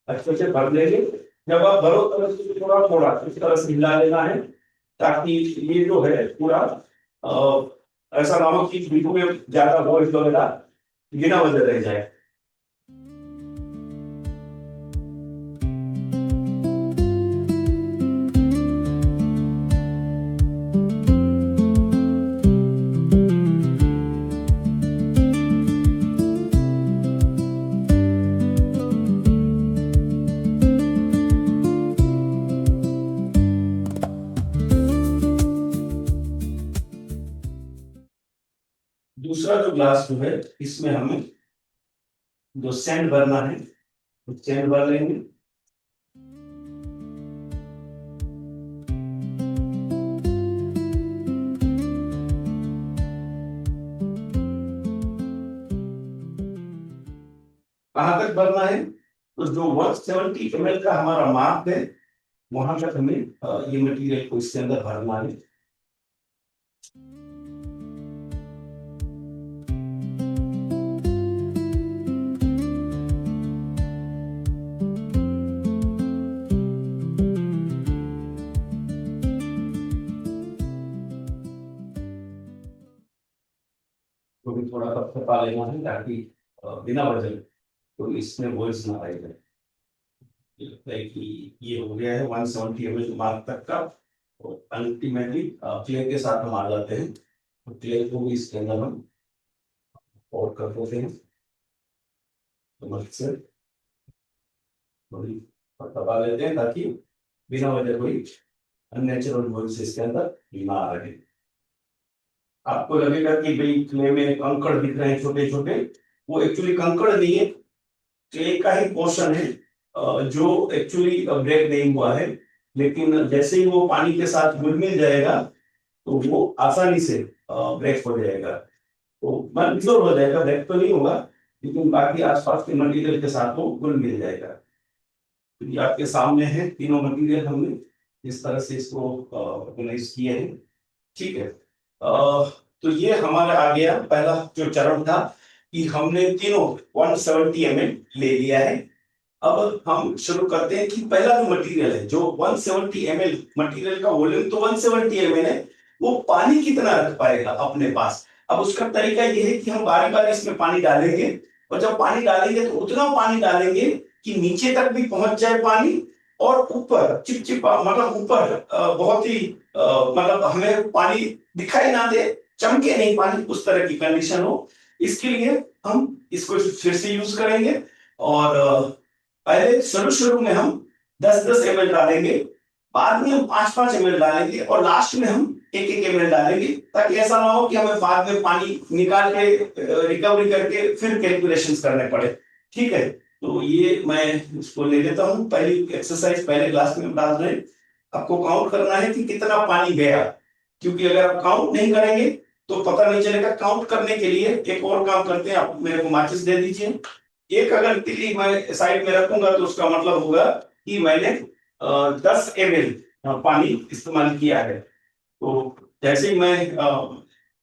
अच्छे से भर लेंगे। जब आप भरो तो इसको थोड़ा थोड़ा इस तरह से हिला लेना है ताकि ये जो है पूरा ऐसा ना हो कि बीच में ज्यादा वॉइस वगैरह बिना वजह रह जाए। दूसरा जो ग्लास जो है इसमें हमें जो सैंड भरना है तो सैंड भर लेंगे। कहां तक भरना है? तो जो 170 ml का हमारा मार्क है वहां तक हमें ये मटेरियल को इसके अंदर भरना है। तो भी थोड़ा सा पता लेना है ताकि बिना वजह तो इसमें वॉइस ना आएगा। लगता है कि ये हो गया है 170 ml मार्क तक का। और अल्टीमेटली क्ले के साथ हम आ जाते हैं तो क्ले को भी इसके अंदर हम और कर देते हैं तो मदद से थोड़ी दबा लेते हैं ताकि बिना वजह कोई अननेचुरल वॉइस इसके अंदर ना आ रहे। आपको लगेगा कि भाई क्ले में कंकड़ दिख रहे हैं छोटे छोटे, वो एक्चुअली कंकड़ नहीं है, क्ले का ही पोर्शन है जो एक्चुअली ब्रेक नहीं हुआ है। लेकिन जैसे ही वो पानी के साथ घुल मिल जाएगा तो वो आसानी से ब्रेक हो जाएगा। तो मंजूर हो जाएगा, ब्रेक तो नहीं होगा लेकिन बाकी आसपास के मटेरियल के साथ वो घुल मिल जाएगा। तो ये आपके सामने है तीनों मटेरियल हमने इस तरह से इसको ऑर्गेनाइज किए हैं। ठीक है, तो ये हमारा आ गया पहला जो चरण था कि हमने तीनों 170 ml ले लिया है। अब हम शुरू करते हैं कि पहला जो मटेरियल है जो 170 ml मटेरियल का वॉल्यूम तो 170 ml है, वो पानी कितना रख पाएगा अपने पास। अब उसका तरीका ये है कि हम बारी बारी इसमें पानी डालेंगे और जब पानी डालेंगे तो उतना पानी डालेंगे कि नीचे तक भी पहुंच जाए पानी और ऊपर चिपचिपा मतलब ऊपर बहुत ही मतलब हमें पानी दिखाई ना दे, चमके नहीं पानी, उस तरह की कंडीशन हो। इसके लिए हम इसको फिर से यूज करेंगे और पहले शुरू शुरू में हम 10-10 ml डालेंगे, बाद में हम 5-5 ml डालेंगे और लास्ट में हम 1-1 ml डालेंगे ताकि ऐसा ना हो कि हमें बाद में पानी निकाल के रिकवरी करके फिर कैलकुलेशंस करने पड़े। ठीक है, तो ये मैं इसको ले लेता हूँ। पहली एक्सरसाइज पहले ग्लास में डाल रहे हैं, आपको काउंट करना है कि कितना पानी गया, क्योंकि अगर आप काउंट नहीं करेंगे तो पता नहीं चलेगा। काउंट करने के लिए एक और काम करते हैं, आप मेरे को माचिस दे दीजिए। एक अगर तिल्ली मैं साइड में रखूंगा तो उसका मतलब होगा कि मैंने 10 ml पानी इस्तेमाल किया है। तो जैसे ही मैं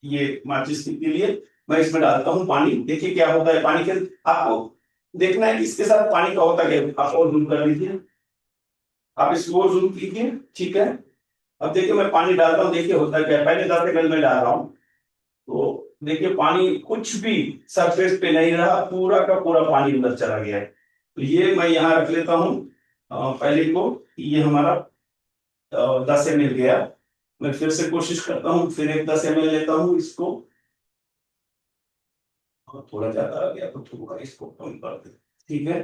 ये माचिस के लिए मैं इसमें डालता हूँ पानी, देखिए क्या होता है पानी के। आपको देखना है कि इसके साथ पानी का होता क्या है। आप और जूम कर लीजिए, आप इसको और जूम कीजिए, ठीक है। अब देखिए मैं पानी डालता हूँ, देखिए होता है क्या है। पहले 10 ml में डाल रहा हूँ, तो देखिए पानी कुछ भी सरफेस पे नहीं रहा, पूरा का पूरा पानी अंदर चला गया है। तो ये मैं यहाँ रख लेता हूँ पहले को। ये हमारा 10 ml गया। मैं फिर से कोशिश करता हूँ, फिर एक 10 ml लेता हूँ इसको। और थोड़ा ज्यादा आ गया तो थोड़ा इसको कम कर दे, ठीक है।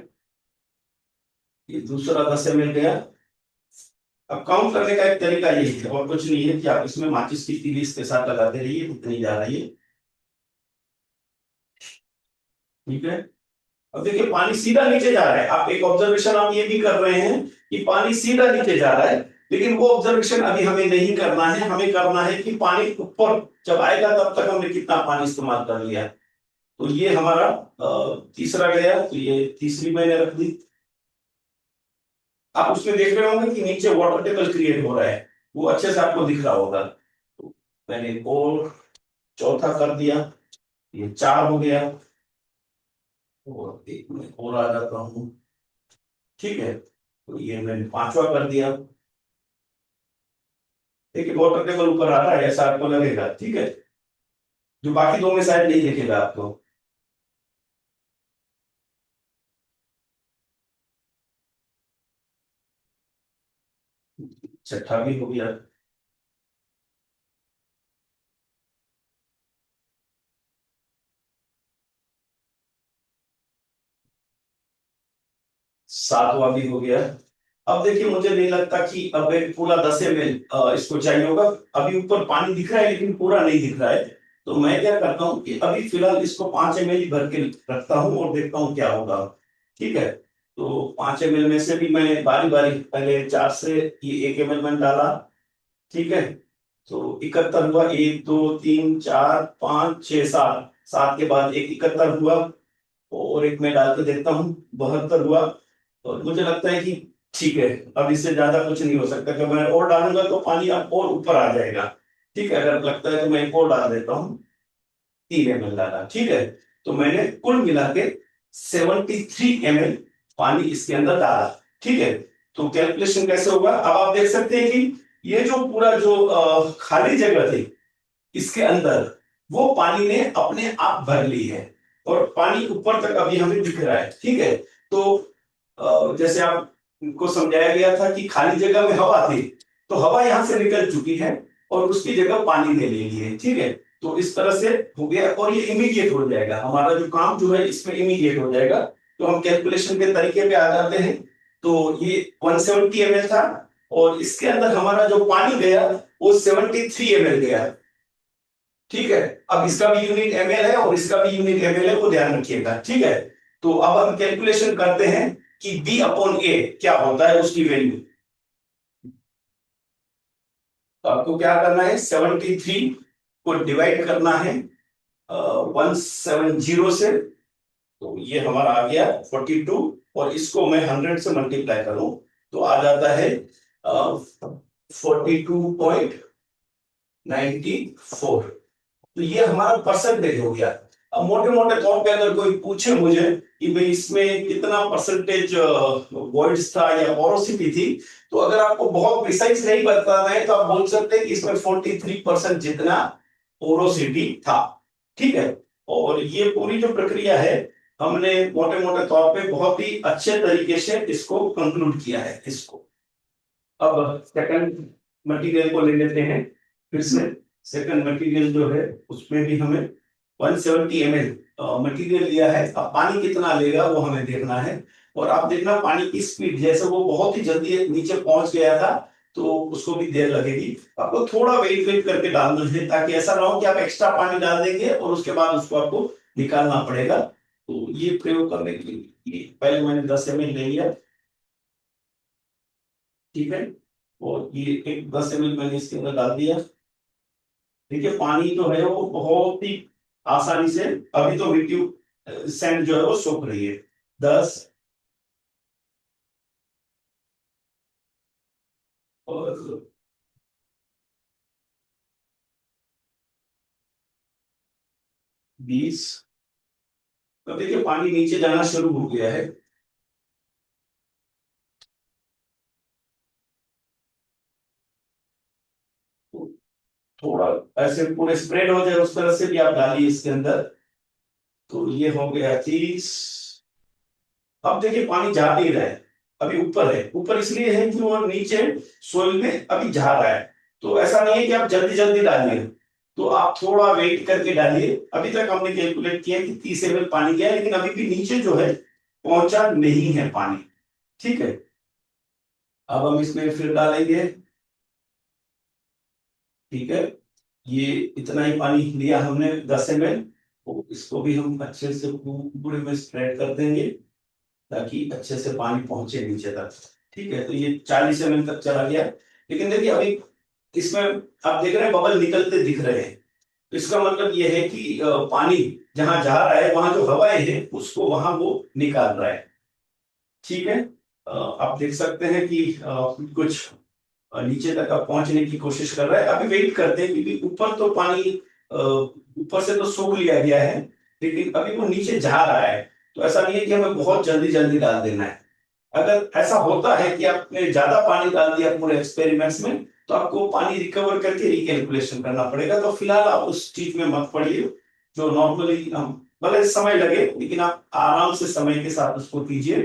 ये दूसरा 10 ml गया। अब काउंट करने का एक तरीका ये है और कुछ नहीं है कि आप इसमें माचिस की तीली इसके साथ लगाते रहिए, उतनी जा रही है, ठीक है। अब देखिए पानी सीधा नीचे जा रहा है। आप एक ऑब्जर्वेशन आप ये भी कर रहे हैं कि पानी सीधा नीचे जा रहा है, लेकिन वो ऑब्जर्वेशन अभी हमें नहीं करना है। हमें करना है कि पानी ऊपर जब आएगा तब तक हमने कितना पानी इस्तेमाल कर लिया। तो ये हमारा तीसरा गया, तो ये तीसरी मैंने रख दी। आप उसमें देख रहे होंगे कि नीचे वाटर टेबल क्रिएट हो रहा है, वो अच्छे से आपको दिख रहा होगा। तो मैंने और चौथा कर दिया, ये 4 हो गया। और एक में और आ जाता हूँ, ठीक है। तो ये मैंने 5वां कर दिया। देखिए वाटर टेबल ऊपर आ रहा है, ऐसा आपको लगेगा, ठीक है। जो बाकी दो में शायद नहीं दिखेगा आपको। छठा भी हो गया। 7वां भी हो गया। अब देखिए मुझे नहीं लगता कि अब एक पूरा 10 ml इसको चाहिए होगा। अभी ऊपर पानी दिख रहा है लेकिन पूरा नहीं दिख रहा है। तो मैं क्या करता हूँ कि अभी फिलहाल इसको 5 ml भर के रखता हूँ और देखता हूँ क्या होगा, ठीक है। तो 5 ml में से भी मैं बारी बारी पहले 4 से ये 1 ml मैंने डाला, ठीक है। तो 71 हुआ, 1 2 3 4 5 6 7, 7 के बाद एक 71 हुआ। और एक मैं डाल के देखता हूँ, 72 हुआ। और मुझे लगता है कि ठीक है, अब इससे ज्यादा कुछ नहीं हो सकता। कि मैं और डालूंगा तो पानी अब और ऊपर आ जाएगा, ठीक है। अगर लगता है तो मैं एक और डाल देता हूँ। 3 ml डाला, ठीक है। तो मैंने कुल मिला के 73 ml पानी इसके अंदर डाला, ठीक है। तो कैलकुलेशन कैसे होगा, अब आप देख सकते हैं कि ये जो पूरा जो खाली जगह थी इसके अंदर, वो पानी ने अपने आप भर ली है। और पानी ऊपर तक अभी हमें दिख रहा है, ठीक है। तो जैसे आपको समझाया गया था कि खाली जगह में हवा थी, तो हवा यहां से निकल चुकी है और उसकी जगह पानी ने ले ली है, ठीक है। तो इस तरह से हो गया और ये इमीडिएट हो जाएगा। हमारा जो काम जो है इसमें इमीडिएट हो जाएगा। तो हम कैलकुलेशन के तरीके पे आ जाते हैं। तो ये 170 ml था और इसके अंदर हमारा जो पानी गया वो 73 ml गया, ठीक है। अब इसका भी यूनिट ml है और इसका भी यूनिट ml है, वो ध्यान रखिएगा, ठीक है। तो अब हम कैलकुलेशन करते हैं कि B अपॉन A क्या होता है, उसकी वैल्यू। तो आपको क्या करना है, 73 को डिवाइड करना है 170 से। तो ये हमारा आ गया 42, और इसको मैं 100 से मल्टीप्लाई करूं तो आ जाता है 42.94। तो ये हमारा परसेंटेज हो गया। अब मोटे मोटे तौर पे अगर कोई पूछे मुझे कि भाई इसमें कितना परसेंटेज वॉइड्स था या पोरोसिटी थी, तो अगर आपको बहुत प्रिसाइज नहीं बताना है तो आप बोल सकते हैं कि इसमें 43% जितना पोरोसिटी था, ठीक है। और ये पूरी जो प्रक्रिया है, हमने मोटे मोटे तौर पे बहुत ही अच्छे तरीके से इसको कंक्लूड किया है इसको। अब सेकंड मटेरियल को ले लेते हैं फिर से। सेकंड मटेरियल जो है उसमें भी हमें 170 ml मटेरियल लिया है। अब पानी कितना लेगा वो हमें देखना है। और आप देखना पानी की स्पीड, जैसे वो बहुत ही जल्दी नीचे पहुंच गया था तो उसको भी देर लगेगी। आपको थोड़ा वेट वेट करके डालना है, ताकि ऐसा ना हो कि आप एक्स्ट्रा पानी डाल देंगे और उसके बाद उसको आपको निकालना पड़ेगा। तो ये प्रयोग करने के लिए पहले मैंने 10 ml ले लिया, ठीक है। और ये एक 10 ml मैंने इसके अंदर डाल दिया। देखिए पानी जो है वो बहुत ही आसानी से, अभी तो मिट्टी सैंड जो है वो सोख रही है। 10 और 20। तो देखिए पानी नीचे जाना शुरू हो गया है। तो थोड़ा ऐसे पूरे स्प्रेड हो जाए उस तरह से भी आप डालिए इसके अंदर। तो ये हो गया 30। अब देखिए पानी जा नहीं रहा है, अभी ऊपर है। ऊपर इसलिए है कि वो नीचे सोइल में अभी जा रहा है। तो ऐसा नहीं है कि आप जल्दी जल्दी डालिए, तो आप थोड़ा वेट करके डालिए। अभी तक हमने कैलकुलेट किया कि 30 ml पानी गया है, लेकिन अभी भी नीचे जो है पहुंचा नहीं है पानी। ठीक है, अब हम इसमें फिर डालेंगे। ठीक है, ये इतना ही पानी लिया हमने 10 ml। तो इसको भी हम अच्छे से पूरे में स्प्रेड कर देंगे ताकि अच्छे से पानी पहुंचे नीचे तक। ठीक है, तो ये 40 ml तक चला गया। लेकिन देखिए अभी इसमें आप देख रहे हैं बबल निकलते दिख रहे हैं। तो इसका मतलब ये है कि पानी जहां जा रहा है वहां जो हवाएं हैं उसको वहां वो निकाल रहा है। ठीक है, आप देख सकते हैं कि कुछ नीचे तक अब पहुंचने की कोशिश कर रहा है। अभी वेट करते हैं क्योंकि ऊपर तो पानी ऊपर से तो सोख लिया गया है, लेकिन अभी वो नीचे जा रहा है। तो ऐसा नहीं है कि हमें बहुत जल्दी जल्दी डाल देना है। अगर ऐसा होता है कि आपने ज्यादा पानी डाल दिया पूरे एक्सपेरिमेंट्स में, तो आपको पानी रिकवर करके रिकैलकुलेशन करना पड़ेगा। तो फिलहाल आप उस चीज में मत पड़िए। जो नॉर्मली हम भले समय लगे लेकिन आप आराम से समय के साथ उसको कीजिए।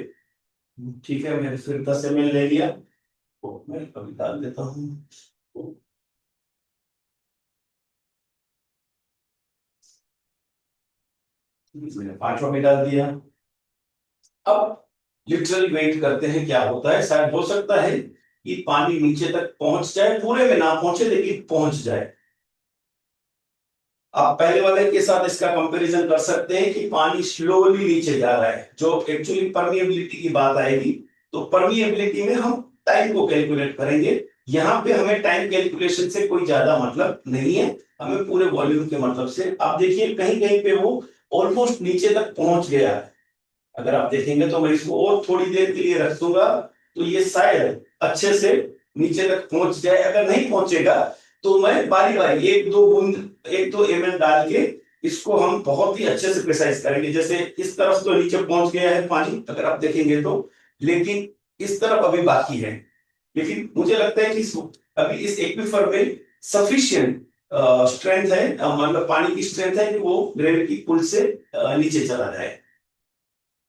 ठीक है, मैंने फिर 10 ml ले लिया। तो मैं अभी डाल देता हूँ। तो मैंने 5वां भी डाल दिया। अब लिटरली वेट करते हैं क्या होता है। शायद हो सकता है कि पानी नीचे तक पहुंच जाए, पूरे में ना पहुंचे लेकिन पहुंच जाए। आप पहले वाले के साथ इसका कंपैरिजन कर सकते हैं कि पानी स्लोली नीचे जा रहा है। जो एक्चुअली परमिएबिलिटी की बात आएगी, तो परमिएबिलिटी में हम टाइम को कैलकुलेट करेंगे। यहाँ पे हमें टाइम कैलकुलेशन से कोई ज्यादा मतलब नहीं है, हमें पूरे वॉल्यूम के मतलब से। आप देखिए कहीं कहीं पे वो ऑलमोस्ट नीचे तक पहुंच गया है। अगर आप देखेंगे तो मैं इसको और थोड़ी देर के लिए रख दूंगा, तो ये शायद अच्छे से नीचे तक पहुंच जाए। अगर नहीं पहुंचेगा तो मैं बारी बारी एक दो बूंद, एक दो ml डाल के इसको हम बहुत ही अच्छे से प्रिसाइज करेंगे। जैसे इस तरफ तो नीचे पहुंच गया है पानी, अगर आप देखेंगे तो, लेकिन इस तरफ अभी बाकी है। लेकिन मुझे लगता है कि अभी इस एक्वीफर में सफिशियंट स्ट्रेंथ है, मतलब पानी की स्ट्रेंथ है कि वो ग्रेविटी पुल से नीचे चला जाए।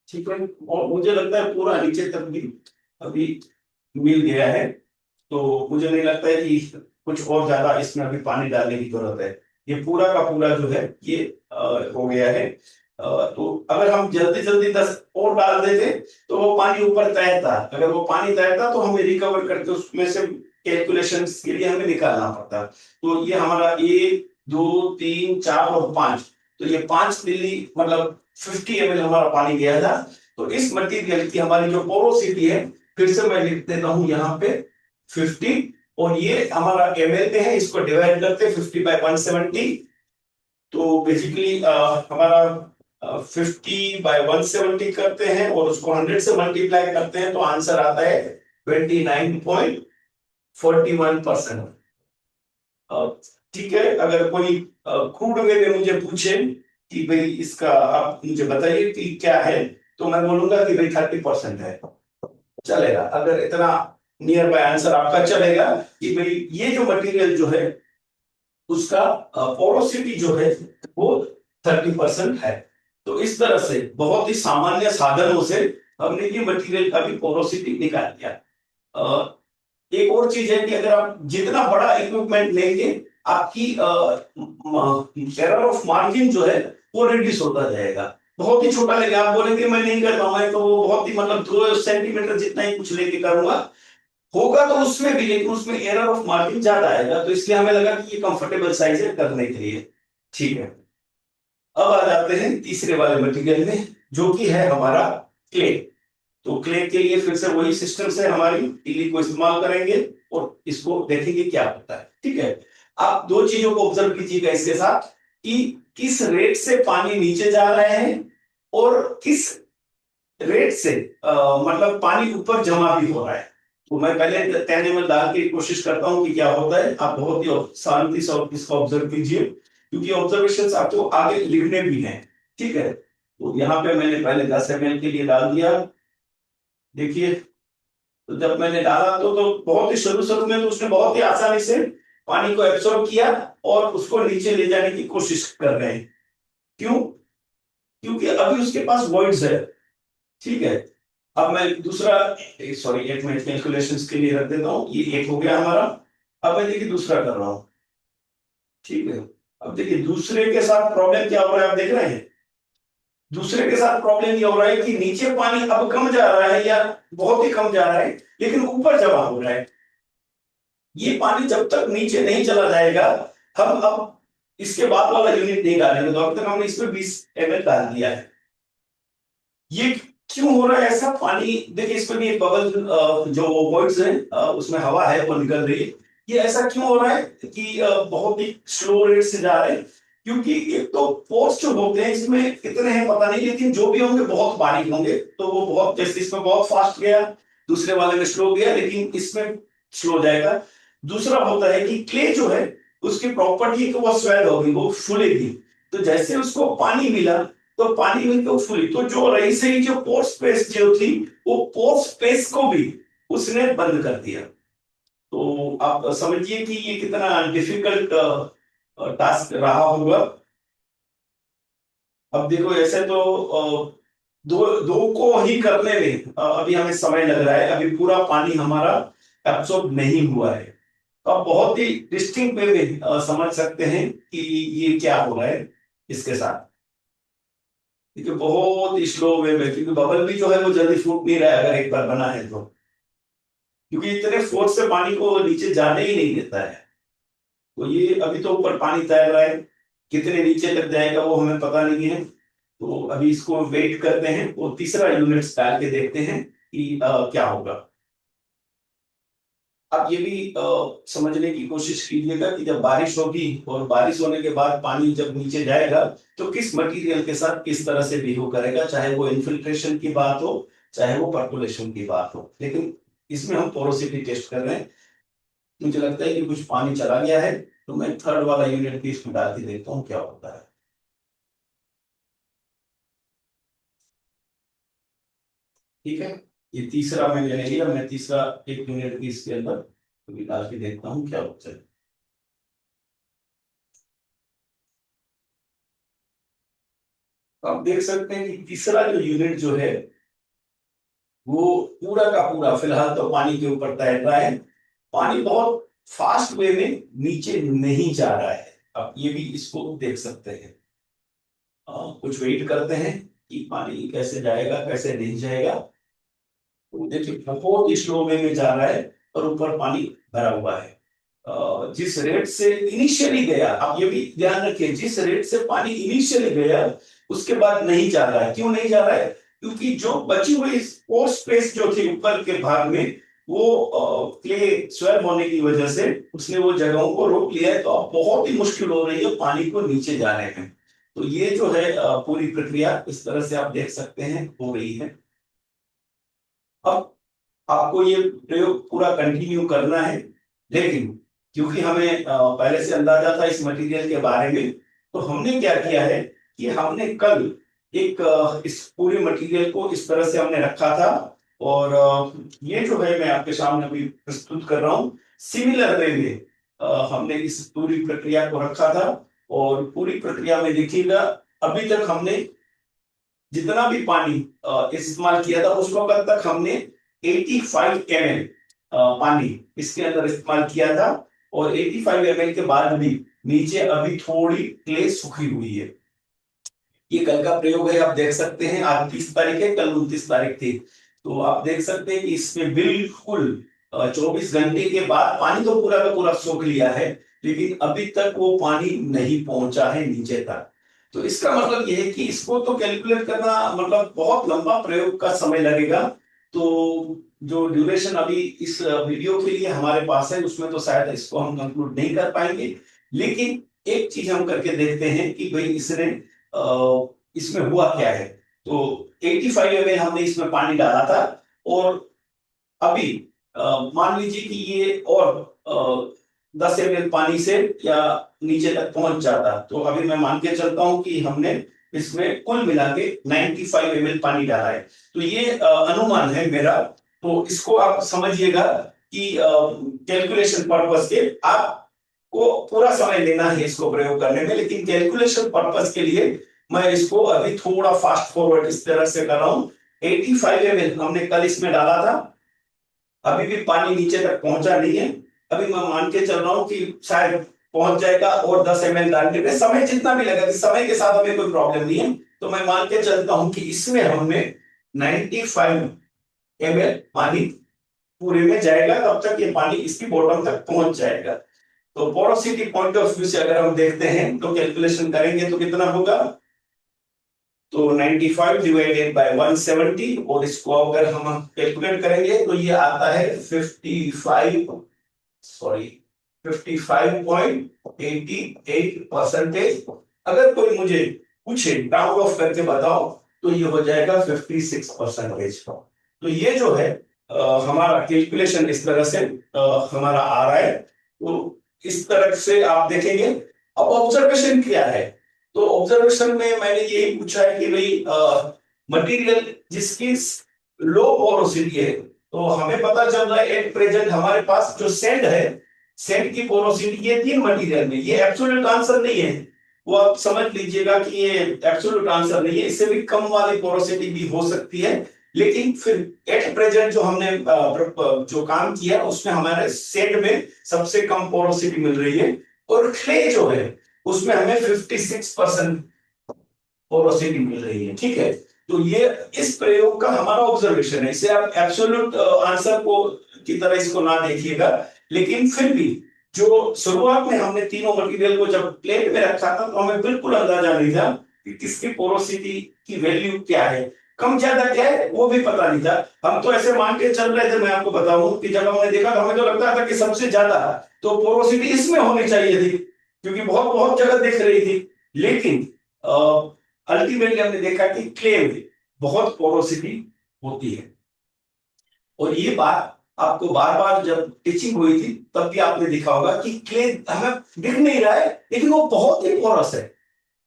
ठीक है, और मुझे लगता है पूरा नीचे तक भी अभी मिल गया है। तो मुझे नहीं लगता है कि कुछ और ज्यादा इसमें अभी पानी डालने की जरूरत है। ये पूरा का पूरा जो है ये हो गया है। तो अगर हम जल्दी जल्दी 10 और डाल देते तो वो पानी ऊपर तैरता। अगर वो पानी तैरता तो हमें रिकवर करके उसमें से कैलकुलेशन के लिए हमें निकालना पड़ता। तो ये हमारा 1 2 3 4 और 5, तो ये 5 मिली मतलब 50 ml हमारा पानी गया था। तो इस मटेरियल की हमारी जो पोरोसिटी है, फिर से मैं लिख देता हूं यहाँ पे 50। और ये हमारा ml में है, इसको डिवाइड करते हैं 50/170। तो बेसिकली हमारा 50/170 करते हैं और उसको 100 से मल्टीप्लाई करते हैं, तो आंसर आता है 29.41%। ठीक है, अगर कोई क्रूड वे में मुझे पूछे कि भाई इसका आप मुझे बताइए कि क्या है, तो मैं बोलूंगा कि भाई 30% है, चलेगा। अगर इतना नियर बाय आंसर आपका चलेगा कि भाई ये जो मटेरियल जो है उसका पोरोसिटी जो है वो 30% है। तो इस तरह से बहुत ही सामान्य साधनों से हमने ये मटेरियल का भी पोरोसिटी निकाल दिया। एक और चीज है कि अगर आप जितना बड़ा इक्विपमेंट लेंगे, आपकी एरर ऑफ मार्जिन जो है वो रिड्यूस होता जाएगा। बहुत ही छोटा लेंगे, आप बोलेंगे मैं नहीं कर पाऊंगा, तो वो बहुत ही मतलब 2 सेंटीमीटर जितना ही कुछ लेके करूंगा, होगा तो उसमें भी, लेकिन उसमें एरर ऑफ मार्जिन ज्यादा आएगा। तो इसलिए हमें लगा कि ये कंफर्टेबल साइज है करने के लिए। ठीक है, अब आ जाते हैं तीसरे वाले मटेरियल में, जो कि है हमारा क्ले। तो क्ले के लिए फिर से वही सिस्टम से हमारी इली को इस्तेमाल करेंगे और इसको देखेंगे क्या होता है। ठीक है, आप दो चीजों को ऑब्जर्व कीजिएगा इसके साथ कि किस रेट से पानी नीचे जा रहे हैं और किस रेत से मतलब पानी ऊपर जमा भी हो रहा है। तो मैं पहले तैरने में डाल के कोशिश करता हूँ कि क्या होता है। आप बहुत ही शांति से इसको ऑब्जर्व कीजिए, क्योंकि ऑब्जर्वेशन आपको आगे लिखने भी हैं। ठीक है, तो यहाँ पे मैंने पहले 10 ml के लिए डाल दिया। देखिए, तो जब मैंने डाला तो बहुत ही शुरू शुरू में तो उसने बहुत ही आसानी से पानी को एब्सॉर्ब किया और उसको नीचे ले जाने की कोशिश कर रहे हैं। क्यों? क्योंकि अभी उसके पास वॉइड्स है। ठीक है, अब मैं दूसरा, सॉरी, एक मिनट कैलकुलेशंस के लिए रख देता हूँ। ये एक हो गया हमारा। अब मैं देखिए दूसरा कर रहा हूँ। ठीक है, अब देखिए दूसरे के साथ प्रॉब्लम क्या हो रहा है, आप देख रहे हैं। दूसरे के साथ प्रॉब्लम ये हो रहा है कि नीचे पानी अब कम जा रहा है या बहुत ही कम जा रहा है, लेकिन ऊपर जमा हो रहा है। ये पानी जब तक नीचे नहीं चला जाएगा, हम अब इसके बाद वाला यूनिट नहीं डालेंगे। तो अब तक हमने इसमें 20 ml डाल दिया है। ये क्यों हो रहा है ऐसा? पानी देखिए, इसमें भी एक बबल, जो वर्ड्स है उसमें हवा है वो निकल रही है। ये ऐसा क्यों हो रहा है कि बहुत ही स्लो रेट से जा रहे हैं? क्योंकि एक तो पोर्स जो होते हैं इसमें कितने हैं पता नहीं, लेकिन जो भी होंगे बहुत बारीक होंगे। तो वो बहुत, जैसे इसमें बहुत फास्ट गया, दूसरे वाले में स्लो गया, लेकिन इसमें स्लो जाएगा। दूसरा होता है कि क्ले जो है उसकी प्रॉपर्टी है कि वो स्वेल होगी, वो फूलेगी। तो जैसे उसको पानी मिला तो पानी में तो फुली, तो जो रही सही जो पोर स्पेस जो थी, वो पोर स्पेस को भी उसने बंद कर दिया। तो आप समझिए कि ये कितना डिफिकल्ट टास्क रहा होगा। अब देखो ऐसे तो दो दो को ही करने में अभी हमें समय लग रहा है। अभी पूरा पानी हमारा एब्सॉर्ब नहीं हुआ है। तो आप बहुत ही डिस्टिंक्ट वे में समझ सकते हैं कि ये क्या हो रहा है इसके साथ। देखिए बहुत ही स्लो वे में, क्योंकि बबल भी जो है वो जल्दी फूट नहीं रहा है अगर एक बार बना है तो, क्योंकि इतने फोर्स से पानी को नीचे जाने ही नहीं देता है। तो ये अभी तो ऊपर पानी तैर रहा है, कितने नीचे तक जाएगा वो हमें पता नहीं है। तो अभी इसको वेट करते हैं, वो तीसरा यूनिट डाल के देखते हैं कि क्या होगा। आप ये भी समझने की कोशिश कीजिएगा कि जब बारिश होगी और बारिश होने के बाद पानी जब नीचे जाएगा तो किस मटेरियल के साथ किस तरह से बिहेव करेगा, चाहे वो इन्फिल्ट्रेशन की बात हो, चाहे वो पर्कुलेशन की बात हो। लेकिन इसमें हम पोरोसिटी टेस्ट कर रहे हैं। मुझे लगता है कि कुछ पानी चला गया है, तो मैं थर्ड वाला यूनिट भी इसमें डाल के देखता हूँ क्या होता है। ठीक है, ये तीसरा मैंने ले लिया। मैं तीसरा एक यूनिट भी इसके अंदर अभी डाल के देखता हूँ क्या होता है। तो आप देख सकते हैं कि तीसरा जो यूनिट जो है वो पूरा का पूरा फिलहाल तो पानी के ऊपर तैर रहा है। पानी बहुत फास्ट वे में नीचे नहीं जा रहा है। आप ये भी इसको देख सकते हैं। कुछ वेट करते हैं कि पानी कैसे जाएगा कैसे नहीं जाएगा। तो देखिए बहुत ही स्लो वे में जा रहा है और ऊपर पानी भरा हुआ है। जिस रेट से इनिशियली गया, आप ये भी ध्यान रखिए, जिस रेट से पानी इनिशियली गया उसके बाद नहीं जा रहा है। क्यों नहीं जा रहा है? क्योंकि जो बची हुई और स्पेस जो थी ऊपर के भाग में, वो क्ले स्वेल होने की वजह से उसने वो जगहों को रोक लिया है। तो अब बहुत ही मुश्किल हो रही है पानी को नीचे जाने में। तो ये जो है पूरी प्रक्रिया इस तरह से आप देख सकते हैं हो रही है। अब आपको ये प्रयोग पूरा कंटिन्यू करना है, लेकिन क्योंकि हमें पहले से अंदाजा था इस मटेरियल के बारे में, तो हमने क्या किया है कि हमने कल एक इस पूरे मटेरियल को इस तरह से हमने रखा था। और ये जो है मैं आपके सामने अभी प्रस्तुत कर रहा हूँ। सिमिलर वे में हमने इस पूरी प्रक्रिया को रखा था। और पूरी प्रक्रिया में देखिएगा, अभी तक हमने जितना भी पानी इस्तेमाल किया था उस वक्त तक हमने 85 ml पानी इसके अंदर इस्तेमाल किया था। और 85 ml के बाद भी नीचे अभी थोड़ी क्ले सूखी हुई है। ये कल का प्रयोग है, आप देख सकते हैं। आज 30 तारीख है, कल 29 तारीख थी। तो आप देख सकते हैं कि इसमें बिल्कुल 24 घंटे के बाद पानी तो पूरा का पूरा सोख लिया है, लेकिन अभी तक वो पानी नहीं पहुंचा है नीचे तक। तो इसका मतलब ये है कि इसको तो कैलकुलेट करना मतलब बहुत लंबा प्रयोग का समय लगेगा। तो जो ड्यूरेशन अभी इस वीडियो के लिए हमारे पास है उसमें तो शायद इसको हम कंक्लूड नहीं कर पाएंगे। लेकिन एक चीज हम करके देखते हैं कि भाई इसने इसमें हुआ क्या है। तो 85 ml हमने इसमें पानी डाला था, और अभी मान लीजिए कि ये और 10 ml पानी से या नीचे तक पहुंच जाता, तो अभी मैं मान के चलता हूं कि हमने इसमें कुल मिला के 95 ml पानी डाला है। तो ये अनुमान है मेरा, तो इसको आप समझिएगा कि कैलकुलेशन पर्पस के आपको पूरा समय लेना है इसको प्रयोग करने में, लेकिन कैलकुलेशन पर्पस के लिए मैं इसको अभी थोड़ा फास्ट फॉरवर्ड इस तरह से कर रहा हूं। 85 ml हमने कल इसमें डाला था, अभी भी पानी नीचे तक पहुंचा नहीं है। अभी मैं मान के चल रहा हूं कि शायद पहुंच जाएगा, और 10 ml डालने में समय जितना भी लगा, समय के साथ हमें कोई प्रॉब्लम नहीं है। तो मैं मान के चलता हूं कि इसमें हमने 95 ml पानी पूरे में जाएगा, तब तक ये पानी इसकी बॉटम तक पहुंच जाएगा। तो पोरोसिटी पॉइंट ऑफ व्यू से अगर हम देखते हैं तो कैलकुलेशन करेंगे तो कितना होगा, तो 95 डिवाइडेड बाय 170, और इसको अगर हम कैलकुलेट करेंगे तो ये आता है 55.88%। अगर कोई मुझे पूछे राउंड ऑफ करके बताओ तो ये हो जाएगा 56%। तो ये जो है हमारा कैलकुलेशन इस तरह से हमारा आ रहा है। तो इस तरह से आप देखेंगे। अब ऑब्जर्वेशन क्या है, तो ऑब्जर्वेशन में मैंने यही पूछा है कि भाई मटेरियल जिसकी लो पोरोसिटी है, तो हमें पता चल रहा है एट प्रेजेंट हमारे पास जो सैंड है, सैंड की पोरोसिटी ये 3 मटेरियल में, ये एब्सोल्यूट आंसर नहीं है, वो आप समझ लीजिएगा कि ये एब्सोल्यूट आंसर नहीं है, इससे भी कम वाली पोरोसिटी भी हो सकती है। लेकिन फिर एट प्रेजेंट जो हमने जो काम किया उसमें हमारे सैंड में सबसे कम पोरोसिटी मिल रही है, और क्ले जो है उसमें हमें 56% पोरोसिटी मिल रही है। ठीक है, तो ये इस प्रयोग का हमारा ऑब्जर्वेशन है, इसे आप एब्सोल्यूट आंसर को की तरह इसको ना देखिएगा, लेकिन फिर भी जो शुरुआत में हमने तीनों मटेरियल को जब प्लेट में रखा था तो हमें बिल्कुल अंदाजा नहीं था कि किसकी पोरोसिटी की वैल्यू क्या है, कम ज्यादा क्या है वो भी पता नहीं था। हम तो ऐसे मान के चल रहे थे, मैं आपको बताऊं कि जब हमने देखा तो हमें तो लगता था कि सबसे ज्यादा तो पोरोसिटी इसमें होनी चाहिए थी, क्योंकि बहुत बहुत जगह दिख रही थी। लेकिन अल्टीमेटली हमने देखा कि क्ले में बहुत पोरोसिटी होती है, और ये बात आपको बार बार जब टीचिंग हुई थी तब भी आपने देखा होगा कि क्ले हमें दिख नहीं रहा है लेकिन वो बहुत ही पोरस है।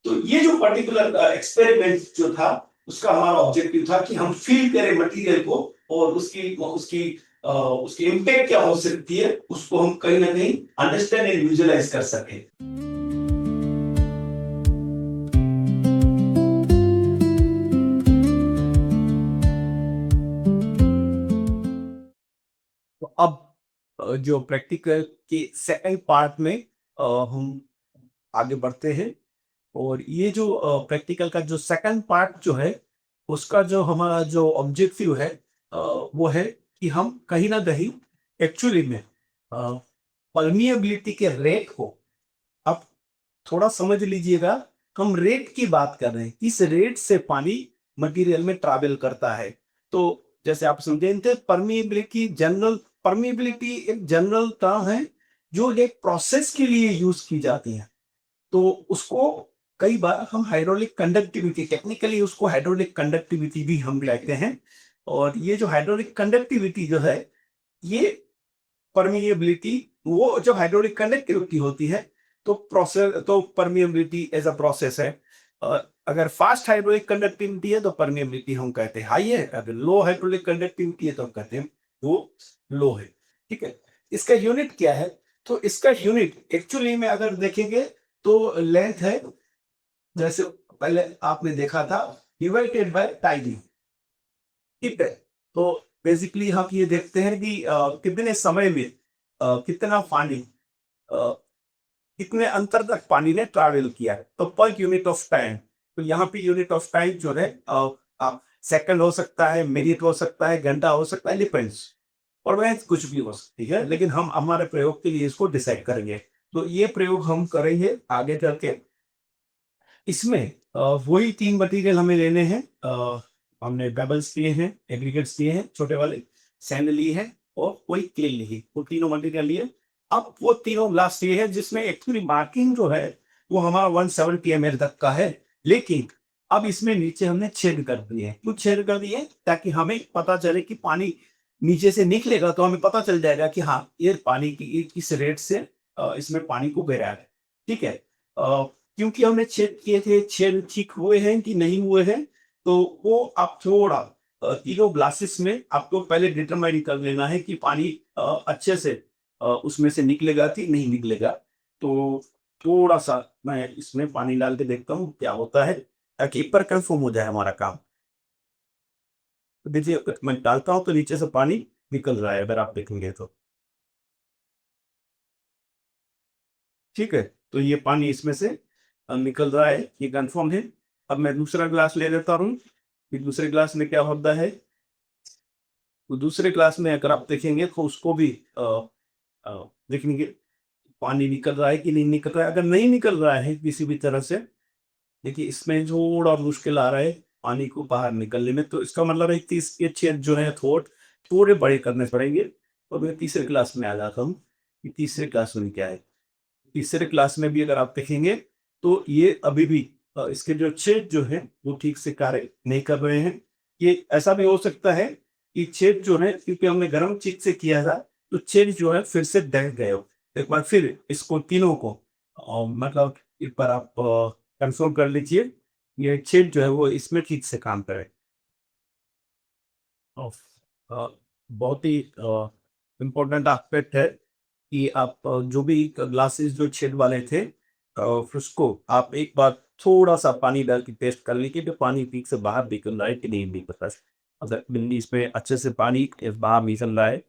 तो ये जो पर्टिकुलर एक्सपेरिमेंट जो था उसका हमारा ऑब्जेक्टिव था कि हम फील करें मटेरियल को, और उसकी उसकी उसकी इम्पैक्ट क्या हो सकती है उसको हम कहीं ना कहीं अंडरस्टैंड एंड विजुअलाइज कर सके। तो अब जो प्रैक्टिकल के सेकंड पार्ट में हम आगे बढ़ते हैं, और ये जो प्रैक्टिकल का जो सेकंड पार्ट जो है उसका जो हमारा जो ऑब्जेक्टिव है वो है कि हम कहीं ना कहीं एक्चुअली में परमिएबिलिटी के रेट को, आप थोड़ा समझ लीजिएगा, हम रेट की बात कर रहे हैं, किस रेट से पानी मटेरियल में ट्रैवल करता है। तो जैसे आप समझे थे परमिएबिलिटी, जनरल परमिएबिलिटी एक जनरल टर्म है जो एक प्रोसेस के लिए यूज की जाती है। तो उसको कई बार हम हाइड्रोलिक कंडक्टिविटी, टेक्निकली उसको हाइड्रोलिक कंडक्टिविटी भी हम कहते हैं। और ये जो हाइड्रोलिक कंडक्टिविटी जो है, ये परमिएबिलिटी, वो जब हाइड्रोलिक कंडक्टिविटी होती है तो प्रोसेस, तो परमिएबिलिटी एज अ प्रोसेस है। अगर फास्ट हाइड्रोलिक कंडक्टिविटी है तो परमिएबिलिटी हम कहते हैं हाई है, अगर लो हाइड्रोलिक कंडक्टिविटी है तो हम कहते हैं वो लो है। ठीक है, इसका यूनिट क्या है, तो इसका यूनिट एक्चुअली में अगर देखेंगे तो लेंथ है, जैसे पहले आपने देखा था, डिवाइडेड बाय टाइम। ठीक है, तो बेसिकली हम ये देखते हैं कि कितने समय में कितना पानी, कितने अंतर तक पानी ने ट्रैवल किया है, तो पर यूनिट ऑफ टाइम। तो यहाँ पे यूनिट ऑफ टाइम जो है सेकंड हो सकता है, मिनट हो सकता है, घंटा हो सकता है, डिपेंड्स, और वह कुछ भी हो सकती है, लेकिन हम हमारे प्रयोग के लिए इसको डिसाइड करेंगे। तो ये प्रयोग हम करेंगे आगे चल के। इसमें वही 3 मटेरियल हमें लेने हैं। हमने बेबल्स लिए हैं, एग्रीगेट्स लिए हैं छोटे वाले, सैंड ली है, और वही क्ले ली है, वो तीनों मटेरियल लिए। अब वो तीनों ग्लास लिए हैं जिसमें एक्चुअली मार्किंग जो है वो हमारा 170 ml तक का है, लेकिन अब इसमें नीचे हमने छेद कर दिए हैं, क्यों छेद कर दिए ताकि हमें पता चले कि पानी नीचे से निकलेगा तो हमें पता चल जाएगा कि हाँ ये पानी की किस रेट से इसमें पानी को बह रहा है। ठीक है, क्योंकि हमने छेद किए थे, छेद ठीक हुए हैं कि नहीं हुए हैं, तो वो आप थोड़ा तीनों ग्लासेस में आपको पहले डिटरमाइन कर लेना है कि पानी अच्छे से उसमें से निकलेगा कि नहीं निकलेगा। तो थोड़ा सा मैं इसमें पानी डाल के देखता हूँ क्या होता है, ताकि एक बार कंफर्म हो जाए हमारा काम। तो देखिए मैं डालता हूँ तो नीचे से पानी निकल रहा है, अगर आप देखेंगे तो। ठीक है, तो ये पानी इसमें से निकल रहा है, ये कंफर्म है। अब मैं दूसरा ग्लास ले लेता हूँ, फिर दूसरे ग्लास में क्या होता है, तो दूसरे ग्लास में अगर आप देखेंगे तो उसको भी देखेंगे पानी निकल रहा है कि नहीं निकल रहा है। अगर नहीं निकल रहा है किसी भी तरह से, देखिए इसमें थोड़ा मुश्किल आ रहा है पानी को बाहर निकलने में, तो इसका मतलब है कि इसके छेद जो है थोड़े बड़े करने पड़ेंगे। और मैं तीसरे क्लास में आ जाता हूँ कि तीसरे क्लास में क्या है। तीसरे क्लास में भी अगर आप देखेंगे तो ये अभी भी इसके जो छेद जो है वो ठीक से कार्य नहीं कर रहे हैं। ये ऐसा भी हो सकता है कि छेद जो है, क्योंकि हमने गर्म चीज से किया था, तो छेद जो है फिर से ढक गए हो। एक बार फिर इसको तीनों को मतलब एक बार आप कंफर्म कर लीजिए, ये छेद जो है वो इसमें ठीक से काम करे। ऑफ बहुत ही इम्पोर्टेंट एस्पेक्ट है कि आप जो भी ग्लासेस जो छेद वाले थे फिर उसको आप एक बार थोड़ा सा पानी डाल के टेस्ट कर लीजिए कि पानी ठीक से बाहर निकल रहा है कि नहीं निकल रहा है। अगर बिल्ली इसमें अच्छे से पानी बाहर निकल रहा है,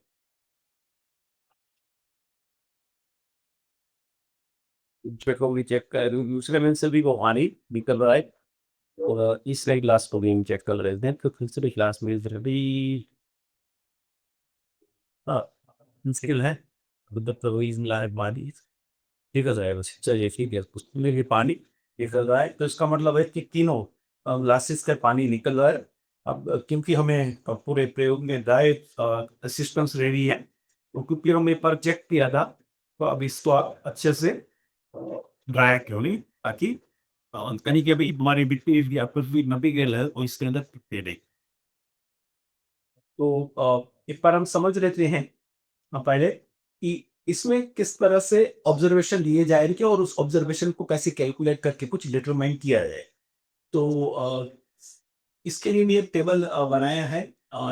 उसको भी चेक कर दूसरे में से भी वो पानी निकल रहा है। और तीसरे ग्लास को भी हम चेक कर रहे थे, तो तीसरे ग्लास में भी हाँ मुश्किल है, मतलब तो वही लाइव पानी ठीक है जाएगा। चलिए ठीक है, उसमें भी पानी निकल रहा है, तो इसका मतलब है कि तीनों ग्लासेस का पानी निकल रहा है। अब क्योंकि हमें पूरे प्रयोग में ड्राई सिस्टम्स रेडी है, तो क्योंकि हमने पर चेक किया था, तो अब इसको आप अच्छे से ड्राई क्यों नहीं, ताकि कहीं के भी हमारी मिट्टी या कुछ भी नमी गल है वो इसके अंदर टिके नहीं। तो एक बार हम समझ लेते हैं पहले कि इसमें किस तरह से ऑब्जर्वेशन लिए जाएंगे और उस ऑब्जर्वेशन को कैसे कैलकुलेट करके कुछ डिटरमाइन किया जाए। तो इसके लिए भी एक टेबल बनाया है।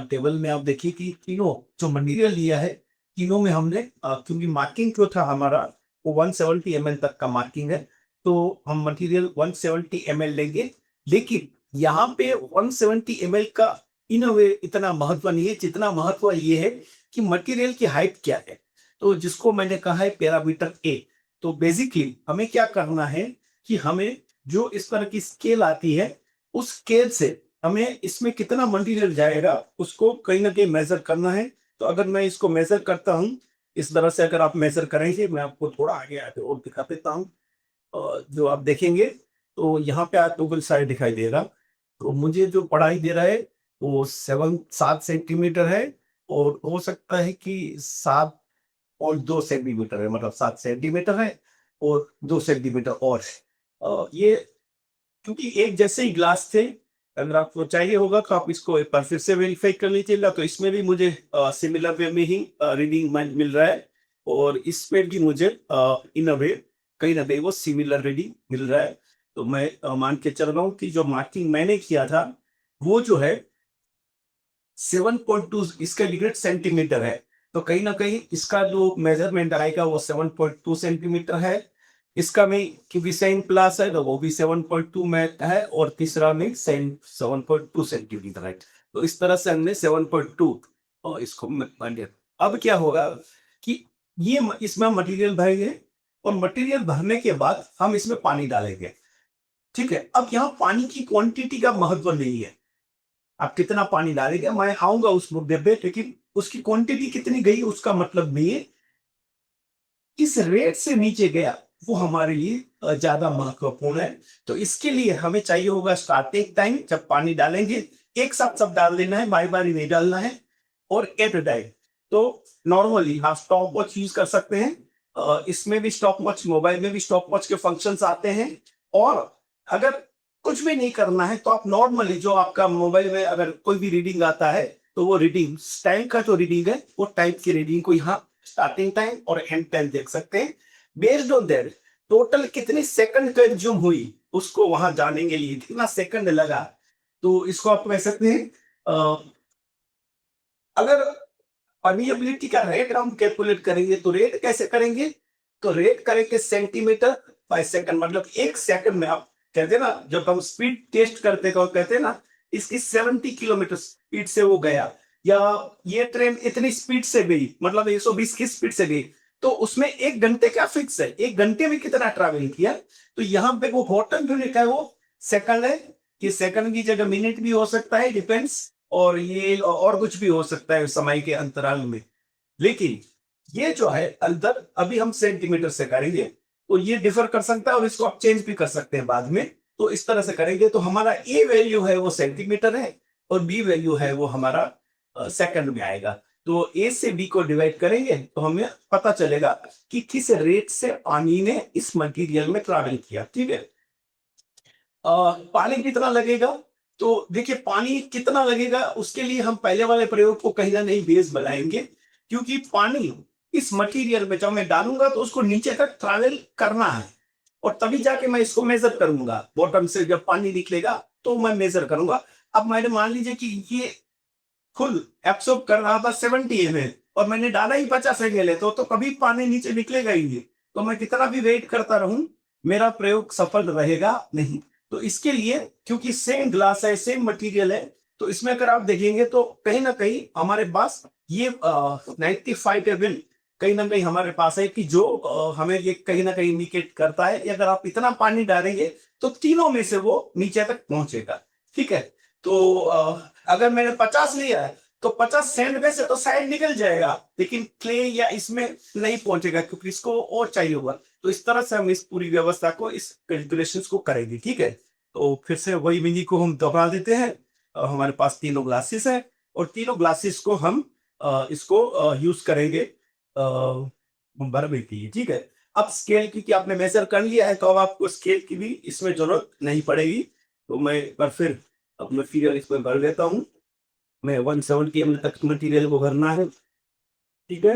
टेबल में आप देखिए कि तीनों जो मटेरियल लिया है, तीनों में हमने क्योंकि मार्किंग जो था हमारा वो 170 ml तक का मार्किंग है, तो हम मटेरियल 170 ml लेंगे। लेकिन यहाँ पे 170 ml का इन वे इतना महत्व नहीं है, जितना महत्व ये है कि मटेरियल की हाइट क्या है। तो जिसको मैंने कहा है पैरामीटर ए। तो बेसिकली हमें क्या करना है कि हमें जो इस तरह की स्केल आती है, उस स्केल से हमें इसमें कितना मटेरियल जाएगा उसको कहीं ना कहीं मेजर करना है। तो अगर मैं इसको मेजर करता हूँ इस तरह से, अगर आप मेजर करेंगे, मैं आपको थोड़ा आगे आके और दिखा देता हूँ। जो आप देखेंगे तो यहाँ पे आप डबल साइड दिखाई देगा। तो मुझे जो पढ़ाई दे रहा है वो 7 सेंटीमीटर है, और हो सकता है कि 7 और 2 सेंटीमीटर है, मतलब 7 सेंटीमीटर है और 2 सेंटीमीटर और है। ये क्योंकि एक जैसे ही ग्लास थे, अगर आपको चाहिए होगा तो आप इसको एक बार फिर से वेरीफाई कर लीजिएगा। तो इसमें भी मुझे सिमिलर वे में ही रीडिंग मिल रहा है, और इसमें भी मुझे इन अ वे कहीं ना कहीं वो सिमिलर रीडिंग मिल रहा है। तो मैं मान के चल रहा हूँ कि जो मार्किंग मैंने किया था वो जो है 7.2 इसका यूनिट सेंटीमीटर है। तो कहीं ना कहीं इसका जो मेजरमेंट आएगा वो 7.2 सेंटीमीटर है। इसका में क्योंकि सेम क्लास है तो वो भी 7.2 में है, और तीसरा में सेम 7.2 सेंटीमीटर है। तो इस तरह से हमने 7.2 और इसको मान लिया। अब क्या होगा कि ये इसमें मटेरियल भरेंगे, और मटेरियल भरने के बाद हम इसमें पानी डालेंगे। ठीक है, अब यहाँ पानी की क्वांटिटी का महत्व नहीं है, आप कितना पानी डालेंगे, मैं आऊंगा उस मुद्दे पे, लेकिन उसकी क्वांटिटी कितनी गई उसका मतलब नहीं है। किस रेट से नीचे गया वो हमारे लिए ज्यादा महत्वपूर्ण है। तो इसके लिए हमें चाहिए होगा स्टार्टिंग टाइम, जब पानी डालेंगे एक साथ सब डाल देना है, बारी बारी नहीं डालना है। और एट अ टाइम, तो नॉर्मली आप स्टॉप वॉच यूज कर सकते हैं। इसमें भी स्टॉप वॉच, मोबाइल में भी स्टॉप वॉच के फंक्शंस आते हैं। और अगर कुछ भी नहीं करना है, तो आप नॉर्मली जो आपका मोबाइल में अगर कोई भी रीडिंग आता है, तो वो रीडिंग टाइम का जो रीडिंग है, वो टाइम की रीडिंग को यहाँ स्टार्टिंग टाइम और एंड टाइम देख सकते हैं। बेस्ड ऑन दैट टोटल कितनी सेकंड कंज्यूम हुई, उसको वहां जाने के लिए कितना सेकंड लगा, तो इसको आप कह सकते हैं अगर परमिएबिलिटी का रेट हम कैलकुलेट करेंगे, तो रेट कैसे करेंगे? तो रेट करेंगे सेंटीमीटर बाय सेकंड, मतलब 1 सेकंड में आप कहते हैं ना, जब हम स्पीड टेस्ट करते हैं, कहते हैं ना इसकी 70 किलोमीटर स्पीड से वो गया, या ये ट्रेन इतनी स्पीड से गई, मतलब 120 की स्पीड से गई, तो उसमें 1 घंटे का फिक्स है, 1 घंटे में कितना ट्रैवल किया। तो यहाँ पे वो बॉटम जो लिखा है वो सेकंड है, कि सेकंड की जगह मिनट भी हो सकता है, डिपेंड्स, और ये और कुछ भी हो सकता है समय के अंतराल में। लेकिन ये जो है अंतर अभी हम सेंटीमीटर से करेंगे, तो ये डिफर कर सकता है और इसको आप चेंज भी कर सकते हैं बाद में। तो इस तरह से करेंगे तो हमारा ए वैल्यू है वो सेंटीमीटर है, और बी वैल्यू है वो हमारा सेकंड में आएगा। तो ए से बी को डिवाइड करेंगे तो हमें पता चलेगा कि किस रेट से पानी ने इस मटेरियल में ट्रैवल किया। ठीक है, पानी कितना लगेगा? तो देखिए, पानी कितना लगेगा उसके लिए हम पहले वाले प्रयोग को कहीं ना नहीं बेस बनाएंगे, क्योंकि पानी इस मटेरियल में जब मैं डालूंगा तो उसको नीचे तक ट्रैवल करना है, और तभी जाके मैं इसको मेजर करूंगा। बॉटम से जब पानी निकलेगा तो मैं मेजर करूंगा। अब मैंने मान लीजिए कि ये फुल एब्सॉर्ब कर रहा था 70 ml, और मैंने डाला ही 50 ml, तो कभी पानी नीचे निकलेगा ही नहीं। तो मैं कितना भी वेट करता रहूं, मेरा प्रयोग सफल रहेगा नहीं। तो इसके लिए, क्योंकि सेम ग्लास है, सेम मटेरियल है, तो इसमें अगर आप देखेंगे तो कहीं ना कहीं हमारे पास ये 95 ml कहीं ना कहीं हमारे पास है, कि जो हमें ये कहीं ना कहीं इंडिकेट करता है कि अगर आप इतना पानी डालेंगे तो तीनों में से वो नीचे तक पहुंचेगा। ठीक है, तो अगर मैंने 50 लिया है, तो 50 सेंट में से तो शायद निकल जाएगा, लेकिन क्ले या इसमें नहीं पहुंचेगा, क्योंकि इसको और चाहिए होगा। तो इस तरह से हम इस पूरी व्यवस्था को, इस कैलकुलेशंस को करेंगे। ठीक है, तो फिर से वही विधि को हम दोहरा देते हैं। हमारे पास तीनों ग्लासेस है, और तीनों ग्लासेस को हम इसको यूज करेंगे भरने के लिए। ठीक है, अब स्केल, क्योंकि आपने मेजर कर लिया है, तो अब आपको स्केल की भी इसमें जरूरत नहीं पड़ेगी। तो मैं एक बार फिर अब मटेरियल इसमें भर लेता हूँ। मैं 170 ml तक मटेरियल को भरना है। ठीक है,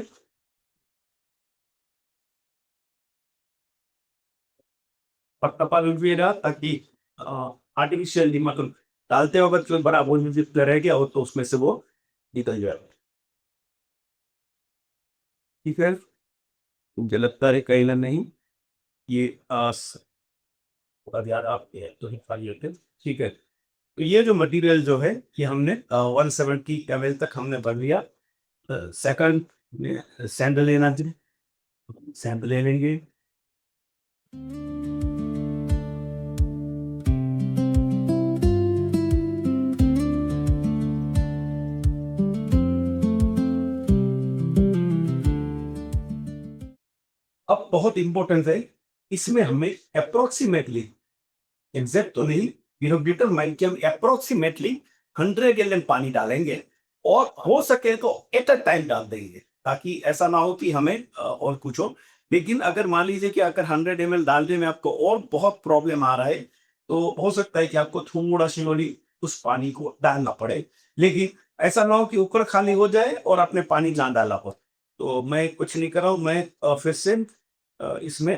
पक्का पालन किएगा, ताकि आर्टिफिशियल मतलब डालते वक्त जो बड़ा वॉल्यूम जितना रह गया हो, तो उसमें से वो निकल जाए। ठीक है, मुझे लगता है कहीं ना नहीं ये यार आपके है तो ही खाली होते। ठीक है, तो ये जो मटेरियल जो है, ये हमने 170 ml तक हमने भर लिया। सेकंड में सैंडल लेना चाहिए, सैंपल ले लेंगे। अब बहुत इंपॉर्टेंट है, इसमें हमें अप्रोक्सीमेटली, एग्जैक्ट तो नहीं, वी हैव डिटरमाइंड कि हम अप्रोक्सीमेटली 100 gallon पानी डालेंगे, और हो सके तो एट अ टाइम डाल देंगे, ताकि ऐसा ना हो कि हमें और कुछ हो। लेकिन अगर मान लीजिए कि अगर 100 ml डालने में आपको और बहुत प्रॉब्लम आ रहा है, तो हो सकता है कि आपको थोड़ा स्लोली उस पानी को डालना पड़े। लेकिन ऐसा ना हो कि ऊपर खाली हो जाए और आपने पानी ना डाला हो। तो मैं कुछ नहीं कर रहा हूँ, मैं फिर से इसमें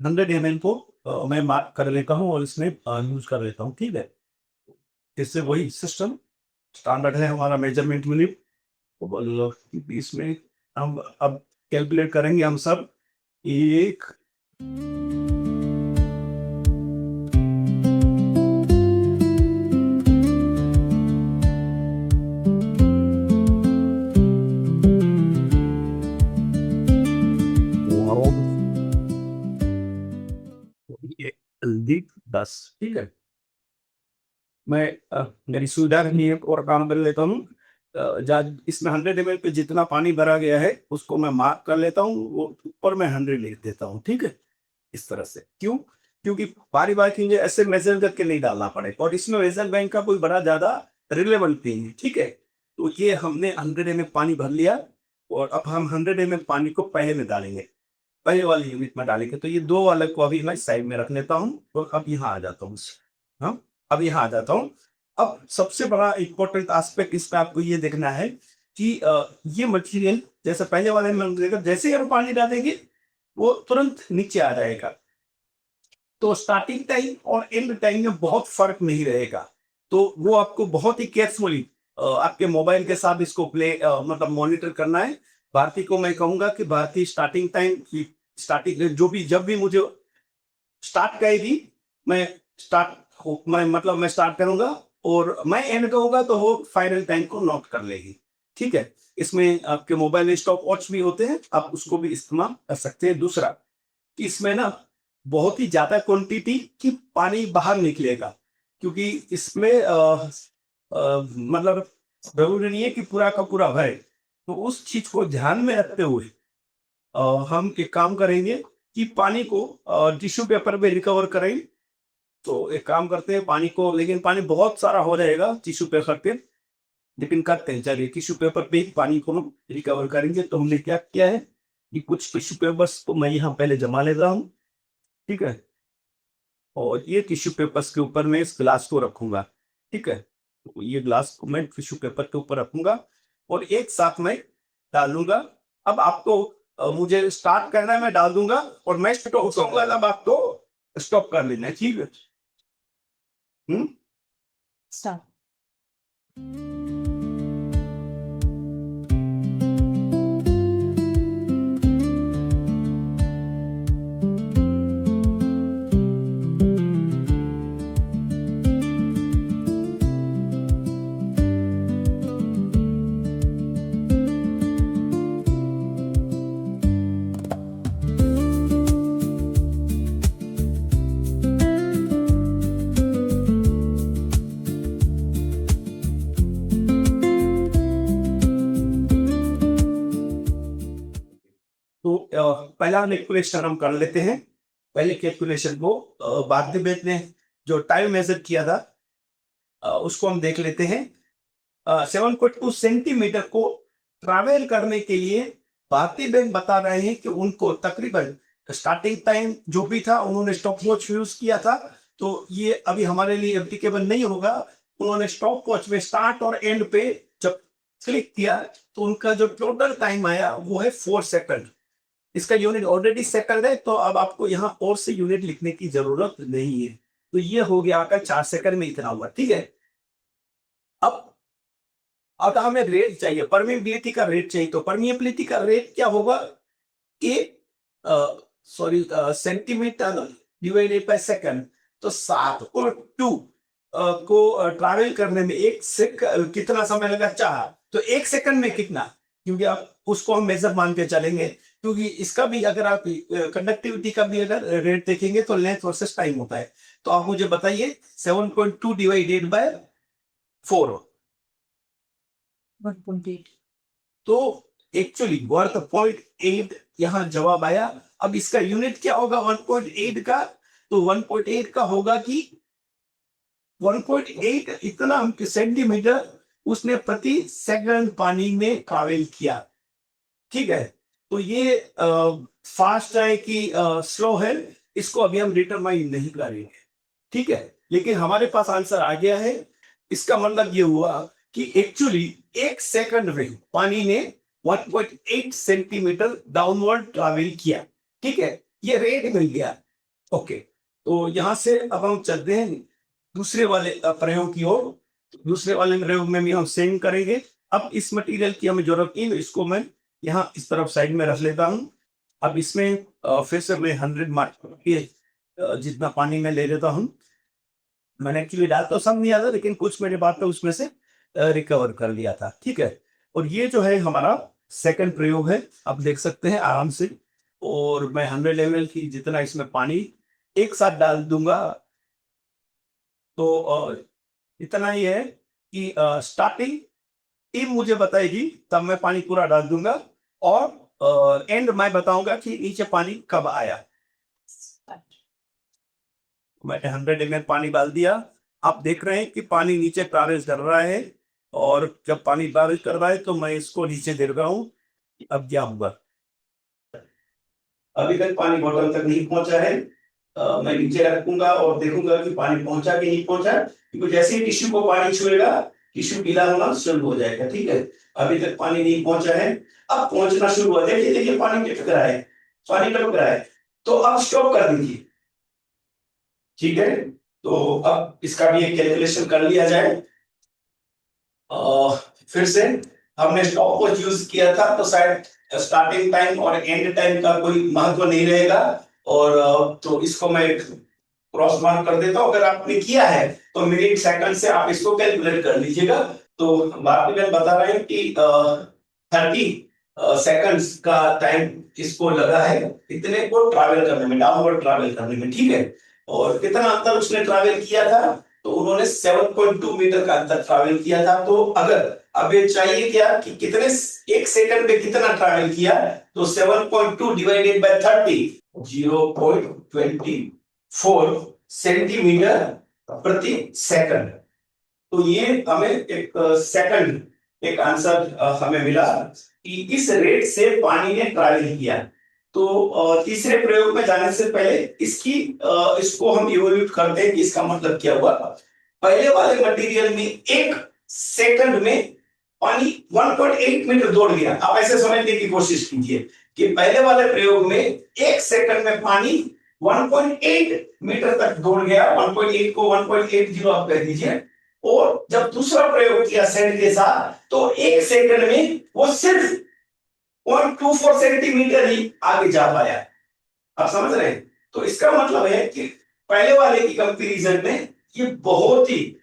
100 ml को मैं मार्क कर लेता हूँ, और इसमें यूज कर लेता हूँ। ठीक है, इससे वही सिस्टम स्टैंडर्ड है हमारा मेजरमेंट यूनिट। इसमें हम अब कैलकुलेट करेंगे हम सब। एक, ये, 10। ठीक है, मैं मेरी सुविधा के लिए एक और काम कर लेता हूँ। इसमें 100 ml पे जितना पानी भरा गया है उसको मैं मार्क कर लेता हूँ, वो ऊपर मैं 100 लिख देता हूँ। ठीक है, इस तरह से क्यों? क्योंकि बारी बारी मुझे ऐसे मेजर करके नहीं डालना पड़े, और इसमें रिजर्व बैंक का कोई बड़ा ज्यादा रिलेवेंट नहीं है। ठीक है, तो ये हमने 100 ml पानी भर लिया, और अब हम 100 ml पानी को पहले में डालेंगे, पहले वाली यूनिट में डालेंगे। तो ये दो वाले को अभी मैं साइड में रख लेता हूँ, और अब यहाँ आ जाता हूँ। हाँ, अब यहाँ आ जाता हूँ। अब सबसे बड़ा इम्पोर्टेंट एस्पेक्ट इसमें आपको ये देखना है कि ये मटेरियल जैसे पहले वाले में हमने देखा, जैसे ही हम पानी डालेंगे वो तुरंत नीचे आ जाएगा। तो स्टार्टिंग टाइम और एंड टाइम में बहुत फर्क नहीं रहेगा। तो वो आपको बहुत ही केयरफुली आपके मोबाइल के साथ इसको मतलब मॉनिटर करना है। भारती को मैं कहूंगा कि भारती स्टार्टिंग टाइम की स्टार्टिंग जो भी जब भी मुझे स्टार्ट करेगी, मैं मैं स्टार्ट करूंगा और मैं एंड कहूंगा तो वो फाइनल टाइम को नोट कर लेगी। ठीक है, इसमें आपके मोबाइल में स्टॉप वॉच भी होते हैं, आप उसको भी इस्तेमाल कर सकते हैं। दूसरा कि इसमें ना बहुत ही ज्यादा क्वांटिटी की पानी बाहर निकलेगा, क्योंकि इसमें मतलब जरूरी नहीं है कि पूरा का पूरा भरे। तो उस चीज को ध्यान में रखते हुए हम एक काम करेंगे कि पानी को टिश्यू पेपर पे रिकवर करेंगे। तो एक काम करते हैं पानी को, लेकिन पानी बहुत सारा हो जाएगा टिश्यू पेपर पे, लेकिन करते हैं चलिए टिश्यू पेपर पे ही पानी को हम रिकवर करेंगे। तो हमने क्या किया है कि कुछ टिश्यू पेपर्स को मैं यहाँ पहले जमा लेता हूँ। ठीक है, और ये टिश्यू पेपर्स के ऊपर मैं इस ग्लास को रखूंगा। ठीक है, तो ये ग्लास को मैं टिश्यू पेपर के ऊपर रखूंगा और एक साथ में डालूंगा। अब आपको मुझे स्टार्ट करना है, मैं डाल दूंगा और मैं स्टॉप करूंगा, अब आपको स्टॉप कर लेना है। ठीक है। हम्म। Start. तो पहला कैलकुलेशन हम कर लेते हैं। पहले कैलकुलेशन को बाद में ने जो टाइम मेजर किया था उसको हम देख लेते हैं। 7.2 सेंटीमीटर को ट्रैवल करने के लिए भारतीय बैंक बता रहे हैं कि उनको तकरीबन स्टार्टिंग टाइम जो भी था उन्होंने स्टॉप वॉच यूज किया था, तो ये अभी हमारे लिए एप्लीकेबल नहीं होगा। उन्होंने स्टॉप वॉच में स्टार्ट और एंड पे जब क्लिक किया तो उनका जो टोटल टाइम आया वो है 4 सेकंड। इसका यूनिट ऑलरेडी सेकंड है, तो अब आपको यहाँ और से यूनिट लिखने की जरूरत नहीं है। तो ये हो गया आपका 4 सेकंड में इतना हुआ। ठीक है, अब हमें रेट चाहिए, परमिएबिलिटी का रेट चाहिए। तो परमिएबिलिटी का रेट क्या होगा कि sorry centimetre divided by second. तो 7.2 को ट्रैवल करने में कितना समय लगा, 4। तो 1 सेकंड में कितना, क्योंकि आप उसको हम मेजर मान के चलेंगे, क्योंकि इसका भी अगर आप कंडक्टिविटी का भी अगर रेट देखेंगे तो लेंथ वर्सेस टाइम होता है। तो आप मुझे बताइए 7.2 डिवाइडेड बाय 4 1.8. तो एक्चुअली 1.8 यहाँ जवाब आया। अब इसका यूनिट क्या होगा 1.8 का, तो 1.8 का होगा कि 1.8 इतना सेंटीमीटर उसने प्रति सेकंड पानी में ट्रैवल किया। ठीक है, तो ये फास्ट है कि स्लो है, इसको अभी हम डिटरमाइन नहीं करेंगे। ठीक है, लेकिन हमारे पास आंसर आ गया है। इसका मतलब ये हुआ कि एक्चुअली 1 सेकंड में पानी ने 1.8 सेंटीमीटर डाउनवर्ड ट्रैवल किया। ठीक है, ये रेट मिल गया। ओके, तो यहां से अब हम चलते हैं दूसरे वाले प्रयोग की ओर। दूसरे वाले प्रयोग में भी हम सेम करेंगे। अब इस मटेरियल की हमें जरूरत नहीं, इसको मैं यहाँ इस तरफ साइड में रख लेता हूँ। अब इसमें फिर से मैं 100 मार्क जितना पानी में ले लेता हूँ। मैंने एक्चुअली डाल तो सब नहीं आता, लेकिन कुछ मेरे बाद तो उसमें से रिकवर कर लिया था। ठीक है, और ये जो है हमारा सेकंड प्रयोग है, आप देख सकते हैं आराम से। और मैं 100 ml की जितना इसमें पानी एक साथ डाल दूंगा। तो इतना ही है कि स्टार्टिंग टीम मुझे बताएगी, तब मैं पानी पूरा डाल दूंगा और एंड मैं बताऊंगा कि नीचे पानी कब आया। मैंने 100 ml पानी डाल दिया। आप देख रहे हैं कि पानी नीचे बारिश कर रहा है, और जब पानी बारिश कर रहा है तो मैं इसको नीचे दे रहा हूँ। अब क्या होगा, अभी तक पानी बोतल तक नहीं पहुंचा है। मैं नीचे रखूंगा और देखूंगा कि पानी पहुंचा कि नहीं पहुंचा, क्योंकि जैसे ही टिश्यू को पानी छुएगा टिश्यू गीला होना शुरू हो जाएगा। ठीक है, अभी तक पानी नहीं पहुंचा है, अब पहुंचना शुरू हुआ। देखिए देखिए पानी टपक रहा है, पानी टपक रहा है। तो अब स्टॉप कर दीजिए। ठीक है, तो अब इसका भी एक कैलकुलेशन कर लिया जाए। फिर से हमने स्टॉप वॉच यूज किया था, तो शायद स्टार्टिंग टाइम और एंड टाइम का कोई महत्व नहीं रहेगा। और तो इसको मैं क्रॉस मार्क कर देता हूं। अगर आपने किया है तो मिनट सेकंड से आप इसको कैलकुलेट कर लीजिएगा। तो भारती बहन बता रहे हैं कि 30 सेकंड्स का टाइम इसको लगा है इतने को ट्रैवल करने में, डाउनवर्ड ट्रैवल करने में। ठीक है, और कितना अंतर उसने ट्रैवल किया था, तो उन्होंने 7.2 मीटर का अंतर ट्रैवल किया था। तो अगर अब ये चाहिए क्या कि कितने एक सेकंड में कितना ट्रैवल किया, तो 7.2 डिवाइडेड बाय 30, 0.24 सेंटीमीटर प्रति सेकंड। तो ये हमें एक सेकंड एक आंसर हमें मिला कि इस रेट से पानी ने ट्रैवल किया। तो तीसरे प्रयोग में जाने से पहले इसको हम इवोल्यूट करते हैं कि इसका मतलब क्या हुआ। पहले वाले मटेरियल में एक सेकंड में पानी 1.8 मीटर दौड़ गया। आप ऐसे समझने की कोशिश कीजिए कि पहले वाले प्रयोग में एक सेकंड में पानी 1.8 मीटर तक दौड़ गया। 1.8 को 1.80 आप कह दीजिए। और जब दूसरा प्रयोग किया सैंड के साथ, तो एक सेकंड में वो सिर्फ 0.24 सेंटीमीटर ही आगे जा पाया। आप समझ रहे हैं? तो इसका मतलब है कि पहले वाले की कंपैरिजन में ये बहुत ही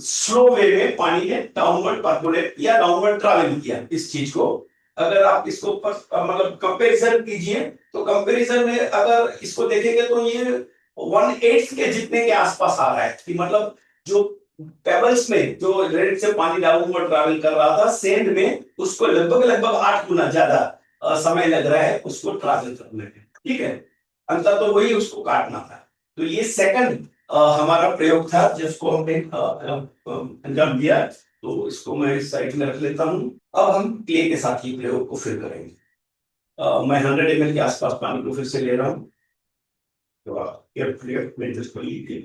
स्लो वे में पानी ने डाउनवर्ड पर्कुलेट किया, डाउनवर्ड ट्रैवल किया इस चीज को। अगर आप इसको मतलब कंपैरिजन कीजिए, तो कंपैरिजन में अगर इसको देखेंगे तो ये 1/8 के जितने के आसपास आ रहा है कि मतलब जो पेबल्स में जो रेट से पानी डाउनवर्ड ट्रैवल कर रहा था, सैंड में उसको लगभग लगभग 8 गुना ज्यादा समय लग रहा है उसको ट्रैवल करने में। ठीक है, अंतर तो वही, उसको काटना था। तो ये सेकंड हमारा प्रयोग था जिसको हमने अंजाम दिया। तो इसको मैं साइड में रख लेता हूं। अब हम क्ले के साथ ही प्रयोग को फिर करेंगे। मैं 100 ml के आसपास पानी को फिर से ले रहा हूँ। तो केयरफुली इसको लीजिए।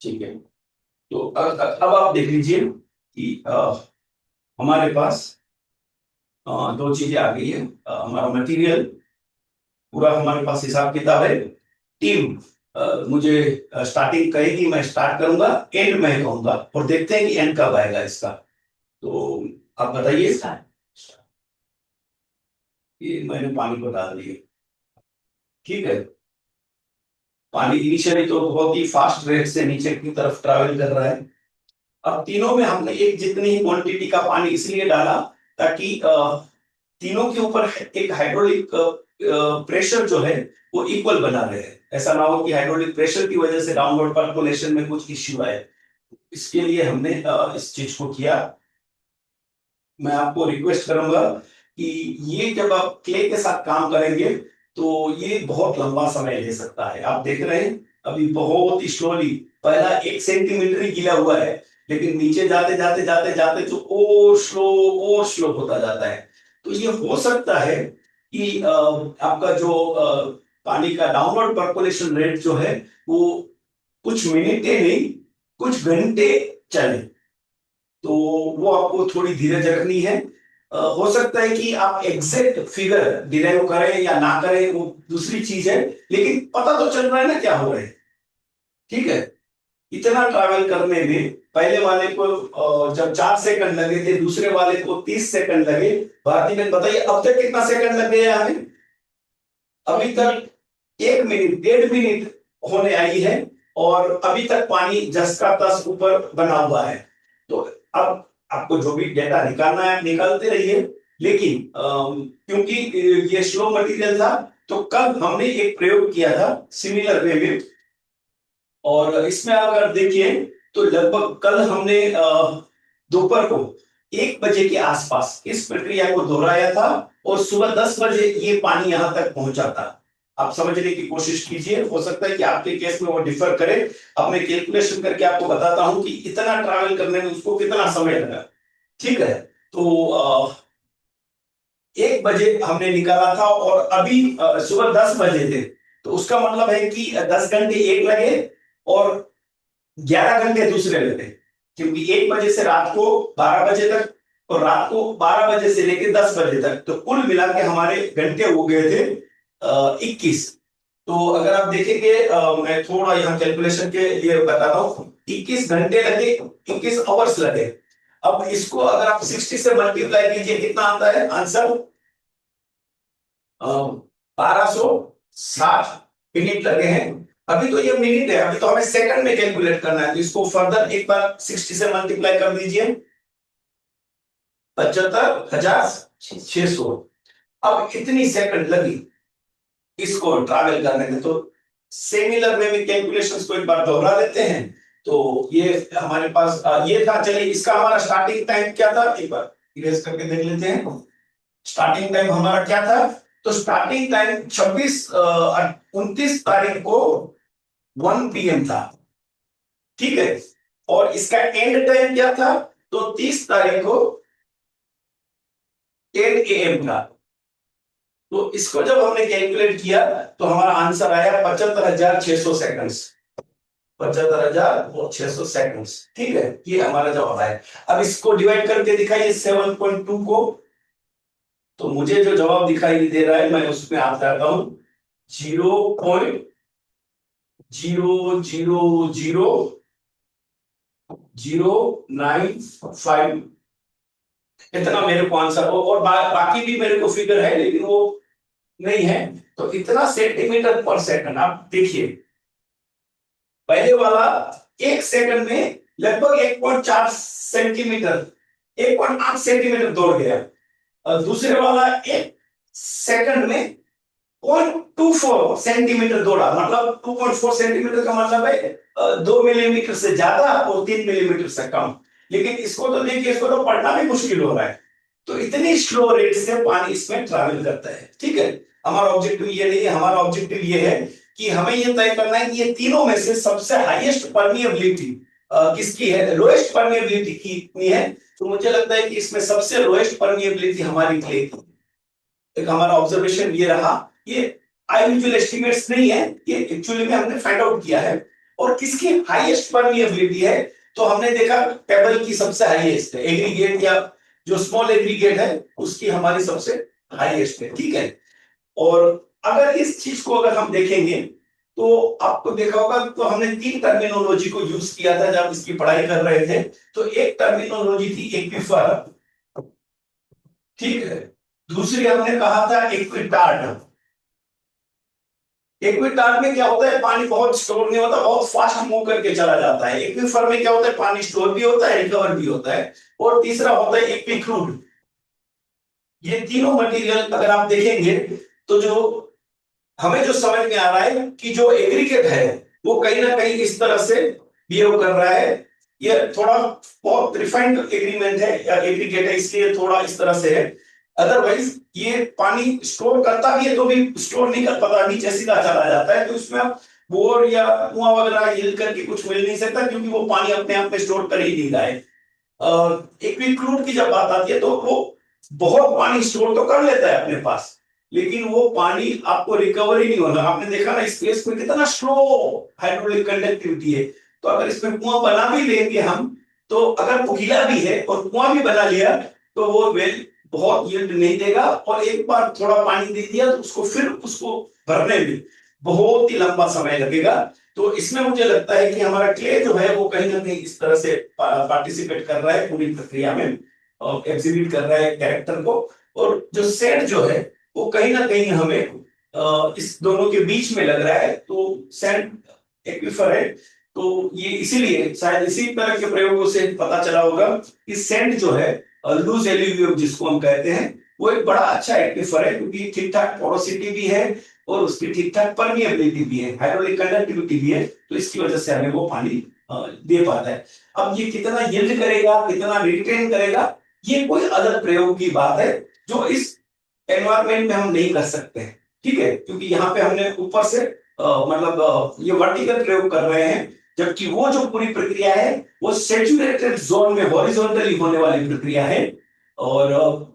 ठीक है, तो अब आप देख लीजिए कि हमारे पास दो चीजें आ गई है। हमारा मटेरियल पूरा हमारे पास हिसाब किताब है। टीम मुझे स्टार्टिंग कहेगी, मैं स्टार्ट करूंगा, एंड में कहूंगा, और देखते हैं कि एंड कब आएगा इसका। तो आप बताइए। ये मैंने पानी को डाल दिया। ठीक है, पानी इनिशियली तो बहुत ही फास्ट रेट से नीचे की तरफ ट्रैवल कर रहा है। अब तीनों में हमने एक जितनी ही क्वांटिटी का पानी इसलिए डाला ताकि तीनों के ऊपर एक हाइड्रोलिक प्रेशर जो है वो इक्वल बना रहे। ऐसा ना हो कि हाइड्रोलिक प्रेशर की वजह से डाउनवर्ड पर्कुलेशन में कुछ इश्यू आए। इसके लिए हमने इस चीज को किया। मैं आपको रिक्वेस्ट करूंगा कि ये जब आप क्ले के साथ काम करेंगे तो ये बहुत लंबा समय ले सकता है। आप देख रहे हैं अभी बहुत ही स्लोली, पहला 1 सेंटीमीटर ही गीला हुआ है, लेकिन नीचे जाते जाते जाते जाते जो और स्लो होता जाता है। तो ये हो सकता है कि आपका जो पानी का डाउनवर्ड पर्कुलेशन रेट जो है वो कुछ मिनटें नहीं, कुछ घंटे चले। तो वो आपको थोड़ी धीरज रखनी है। हो सकता है कि आप एग्जैक्ट फिगर डिराइव करें या ना करें, वो दूसरी चीज है, लेकिन पता तो चल रहा है ना क्या हो रहा है। ठीक है, इतना ट्रैवल करने में पहले वाले को जब 4 सेकंड लगे थे, दूसरे वाले को 30 सेकंड लगे। भारती बहन बताइए अब तक कितना सेकंड लग गया हमें? अभी तक 1 मिनट 1.5 मिनट होने आई है, और अभी तक पानी जस का तस ऊपर बना हुआ है। तो अब आपको जो भी डेटा निकालना है आप निकालते रहिए। लेकिन क्योंकि ये स्लो मटेरियल था, तो कल हमने एक प्रयोग किया था सिमिलर वे में, और इसमें अगर देखिए तो लगभग कल हमने दोपहर को 1 बजे के आसपास इस प्रक्रिया को दोहराया था, और सुबह 10 बजे ये पानी यहां तक पहुंचा था। आप समझने की कोशिश कीजिए, हो सकता है कि आपके केस में वो डिफर करे। अब मैं कैलकुलेशन करके आपको बताता हूं कि इतना ट्रैवल करने में उसको कितना समय लगा। ठीक है, तो 1 बजे हमने निकाला था, और अभी सुबह 10 बजे थे। तो उसका मतलब है कि 10 घंटे एक लगे और 11 घंटे दूसरे लगे, क्योंकि 1 बजे से रात को 12 बजे तक और रात को 12 बजे से लेकर 10 बजे तक, तो कुल मिला के हमारे घंटे हो गए थे 21। तो अगर आप देखेंगे मैं थोड़ा यहाँ कैलकुलेशन के लिए बताता हूँ, 21 घंटे लगे, 21 आवर्स लगे। अब इसको अगर आप 60 से मल्टीप्लाई कीजिए, कितना आता है आंसर? 1260 मिनट लगे हैं। अभी तो ये मिनट है, अभी तो हमें सेकंड में कैलकुलेट करना है, तो इसको फर्दर एक बार 60 से मल्टीप्लाई कर दीजिए, 75,600। अब इतनी सेकंड लगी इसको ट्रैवल करने में, तो सिमिलर वे में कैलकुलेशंस को एक बार दोहरा लेते हैं। तो ये हमारे पास ये था। चलिए, इसका हमारा स्टार्टिंग टाइम क्या था, एक बार इरेज करके देख लेते हैं। स्टार्टिंग टाइम हमारा क्या था? तो स्टार्टिंग टाइम 29 तारीख को 1 PM था, ठीक है। और इसका एंड टाइम क्या था? तो 30 तारीख को 10 AM था। तो इसको जब हमने कैलकुलेट किया तो हमारा आंसर आया 75,600 सेकंड। 75,600 सेकंड, ठीक है, ये हमारा जवाब आया। अब इसको डिवाइड करके दिखाइए 7.2 को, तो मुझे जो जवाब दिखाई दे रहा है मैं उसमें हाथ डालता हूं, 0.00009 इतना मेरे को आंसर हो, और बाकी भी मेरे को फिगर है लेकिन वो नहीं है। तो इतना सेंटीमीटर पर सेकंड। आप देखिए, पहले वाला 1 सेकंड में लगभग 1.4 सेंटीमीटर, 1.8 सेंटीमीटर दौड़ गया, और दूसरे वाला 1 सेकंड में 0.24 सेंटीमीटर दौड़ा। मतलब 2.4 सेंटीमीटर का मतलब है 2 मिलीमीटर से ज्यादा और 3 मिलीमीटर से कम। लेकिन इसको तो देखिए, इसको तो पढ़ना भी मुश्किल हो रहा है। तो इतनी स्लो रेट से पानी इसमें ट्रैवल करता है, ठीक है। हमारा ऑब्जेक्टिव ये नहीं है, हमारा ऑब्जेक्टिव ये है कि हमें ये तय करना है कि ये तीनों में से सबसे हाईएस्ट परमिएबिलिटी किसकी है, लोएस्ट परमिएबिलिटी कितनी है। तो मुझे लगता है कि इसमें सबसे लोएस्ट परमिएबिलिटी हमारी क्ले की। एक हमारा ऑब्जर्वेशन ये रहा, ये इंडिविजुअल एस्टिमेट्स नहीं है, ये एक्चुअली में हमने फाइंड आउट किया है। और किसकी हाईएस्ट परमिएबिलिटी है, तो हमने देखा पेबल की सबसे हाईएस्ट है, एग्रीगेट या जो स्मॉल एग्रीगेट है उसकी हमारी सबसे हाईएस्ट है, ठीक है। और अगर इस चीज को अगर हम देखेंगे तो आपको देखा होगा, तो हमने 3 टर्मिनोलॉजी को यूज किया था जब इसकी पढ़ाई कर रहे थे। तो एक टर्मिनोलॉजी थी एक्विफर, ठीक है। दूसरी हमने कहा था एक्विटार्ड। एक्विटार्ड में क्या होता है, पानी बहुत स्टोर नहीं होता, बहुत फास्ट मूव करके चला जाता है। एक्विफर में क्या होता है, पानी स्टोर भी होता है, रिकवर भी होता है। और तीसरा होता है एक्विक्रूड। ये तीनों मटेरियल अगर आप देखेंगे तो जो हमें जो समझ में आ रहा है कि जो एग्रीगेट है वो कहीं ना कहीं इस तरह से बिहेव कर रहा है। ये थोड़ा बहुत रिफाइंड एग्रीमेंट है या एग्रीगेट है, इसलिए थोड़ा इस तरह से है। अदरवाइज ये पानी स्टोर करता भी है तो भी स्टोर नहीं कर पाता, नीचे सीधा चला जाता है। तो इसमें आप बोर या कुआं वगैरह हिल करके कुछ मिल नहीं सकता, क्योंकि वो पानी अपने आप में स्टोर कर ही नहीं रहा है। एक्विक्रूड की जब बात आती है तो वो बहुत पानी स्टोर तो कर लेता है अपने पास, लेकिन वो पानी आपको रिकवर ही नहीं होना। आपने देखा ना स्पेस में कितना स्लो हाइड्रोलिक कंडक्टिविटी है। तो अगर इसमें कुआं बना भी लेंगे हम, तो अगर वो गीला भी है और कुआं भी बना लिया, तो वो वेल बहुत यील्ड नहीं देगा। और एक बार थोड़ा पानी दे दिया तो उसको फिर उसको भरने में बहुत ही लंबा समय लगेगा। तो इसमें मुझे लगता है कि हमारा क्ले जो है वो कहीं ना कहीं इस तरह से पार्टिसिपेट कर रहा है पूरी प्रक्रिया में, और एग्जिबिट कर रहा है कैरेक्टर को। और जो सेट जो है वो कहीं ना कहीं हमें इस दोनों के बीच में लग रहा है। तो सैंड एक्विफर है, तो ये इसीलिए शायद इसी तरह के प्रयोगों से पता चला होगा कि सैंड जो है, लूज एल्यूवियम जिसको हम कहते हैं, वो एक बड़ा अच्छा एक्विफर है, क्योंकि ठीक ठाक पोरोसिटी भी है और उसकी ठीक ठाक परमिएबिलिटी भी है, हाइड्रोलिक कंडक्टिविटी भी है। तो इसकी वजह से हमें वो पानी दे पाता है। अब ये कितना यील्ड करेगा, कितना रिटेन करेगा, ये कोई अलग प्रयोग की बात है जो इस एनवायरमेंट में हम नहीं कर सकते हैं, ठीक है। क्योंकि यहाँ पे हमने ऊपर से ये वर्टिकल प्रयोग कर रहे हैं, जबकि वो जो पूरी प्रक्रिया है वो सैचुरेटेड जोन में हॉरिजॉन्टली होने वाली प्रक्रिया है। और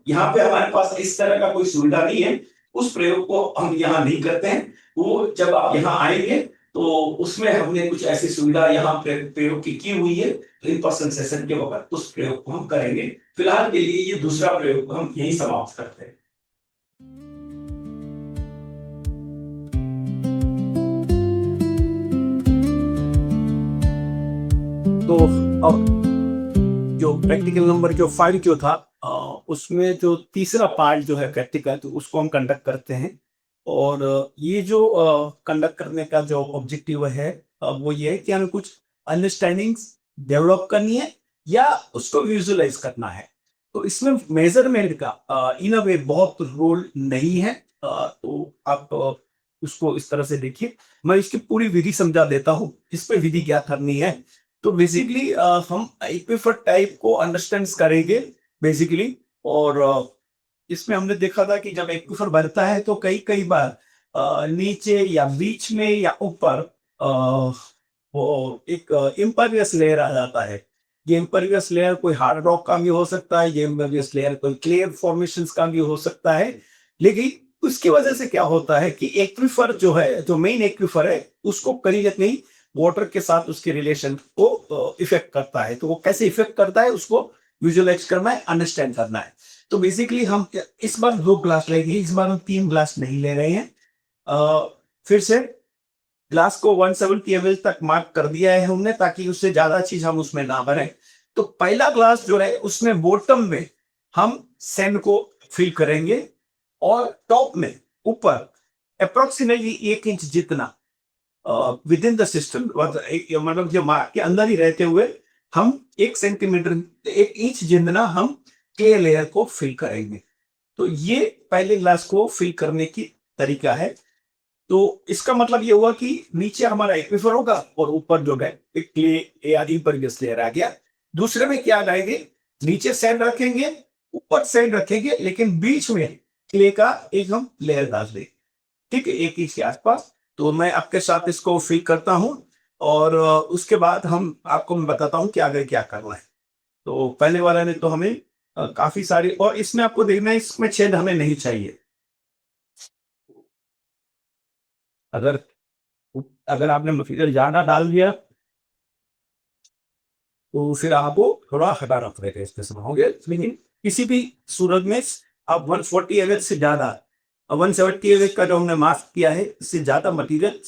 यहाँ पे हमारे पास इस तरह का कोई सुविधा नहीं है। उस प्रयोग को हम यहाँ नहीं करते हैं। वो जब आप यहाँ आएंगे तो उसमें हमने कुछ ऐसी सुविधा यहाँ प्रयोग की हुई है, तो इन पर्सन सेशन के वक्त उस प्रयोग को हम करेंगे। फिलहाल के लिए ये दूसरा प्रयोग हम यही समाप्त करते हैं। तो अब जो प्रैक्टिकल नंबर जो 5 जो था, उसमें जो तीसरा पार्ट जो है प्रैक्टिकल, तो उसको हम कंडक्ट करते हैं। और ये जो कंडक्ट करने का जो ऑब्जेक्टिव है, वो ये है कि हमें कुछ अंडरस्टैंडिंग्स डेवलप करनी है या उसको विजुअलाइज करना है। तो इसमें मेजरमेंट का इन अ वे बहुत रोल नहीं है। तो आप उसको इस तरह से देखिए। मैं इसकी पूरी विधि समझा देता हूँ, इस पे विधि क्या करनी है। तो बेसिकली हम एक्विफर टाइप को अंडरस्टैंड करेंगे बेसिकली। और इसमें हमने देखा था कि जब एक्विफर बढ़ता है तो कई कई बार नीचे या बीच में या ऊपर वो एक इम्परवियस लेयर आ जाता है। ये इम्परवियस लेयर कोई हार्ड रॉक का भी हो सकता है, ये इम्परवियस लेयर कोई क्ले फॉर्मेशन का भी हो सकता है। लेकिन उसकी वजह से क्या होता है कि एक्विफर जो है, जो मेन एक्विफर है, उसको कहीं ना कहीं वाटर के साथ उसके रिलेशन को इफेक्ट करता है। तो वो कैसे इफेक्ट करता है उसको विजुअलाइज करना है, अंडरस्टैंड करना है। तो बेसिकली हम इस बार 2 ग्लास लेंगे, इस बार हम 3 ग्लास नहीं ले रहे हैं। फिर से ग्लास को 170 ml तक मार्क कर दिया है हमने, ताकि उससे ज्यादा चीज हम उसमें ना भरें। तो पहला ग्लास जो है उसमें बॉटम में हम सैंड को फिल करेंगे, और टॉप में ऊपर अप्रोक्सीमेटली 1 इंच जितना विद इन द सिस्टम, मतलब जो मार्क के अंदर ही रहते हुए हम 1 सेंटीमीटर 1 इंच जितना हम क्ले लेयर को फिल करेंगे। तो ये पहले ग्लास को फिल करने की तरीका है। तो इसका मतलब ये हुआ कि नीचे हमारा एक्विफर होगा और ऊपर जो है एक क्ले आदि पर लेयर आ गया। दूसरे में क्या लाएंगे, नीचे सैंड रखेंगे, ऊपर सैंड रखेंगे, लेकिन बीच में क्ले का एक हम लेयर डाल देंगे। ठीक है, 1 इंच के आसपास। तो मैं आपके साथ इसको फिल करता हूँ, और उसके बाद हम आपको मैं बताता हूँ कि आगे क्या करना है। तो पहले वाला ने तो हमें काफी सारी, और इसमें आपको देखना है इसमें छेद हमें नहीं चाहिए। अगर अगर आपने मटेरियल ज्यादा डाल दिया तो फिर आपको थोड़ा हटा रख देते इसके समाओगे। लेकिन किसी भी सूरत में आप 140 एवरेज से ज्यादा, 170 एवरेज का जो हमने मास्क किया है, इससे ज्यादा मटेरियल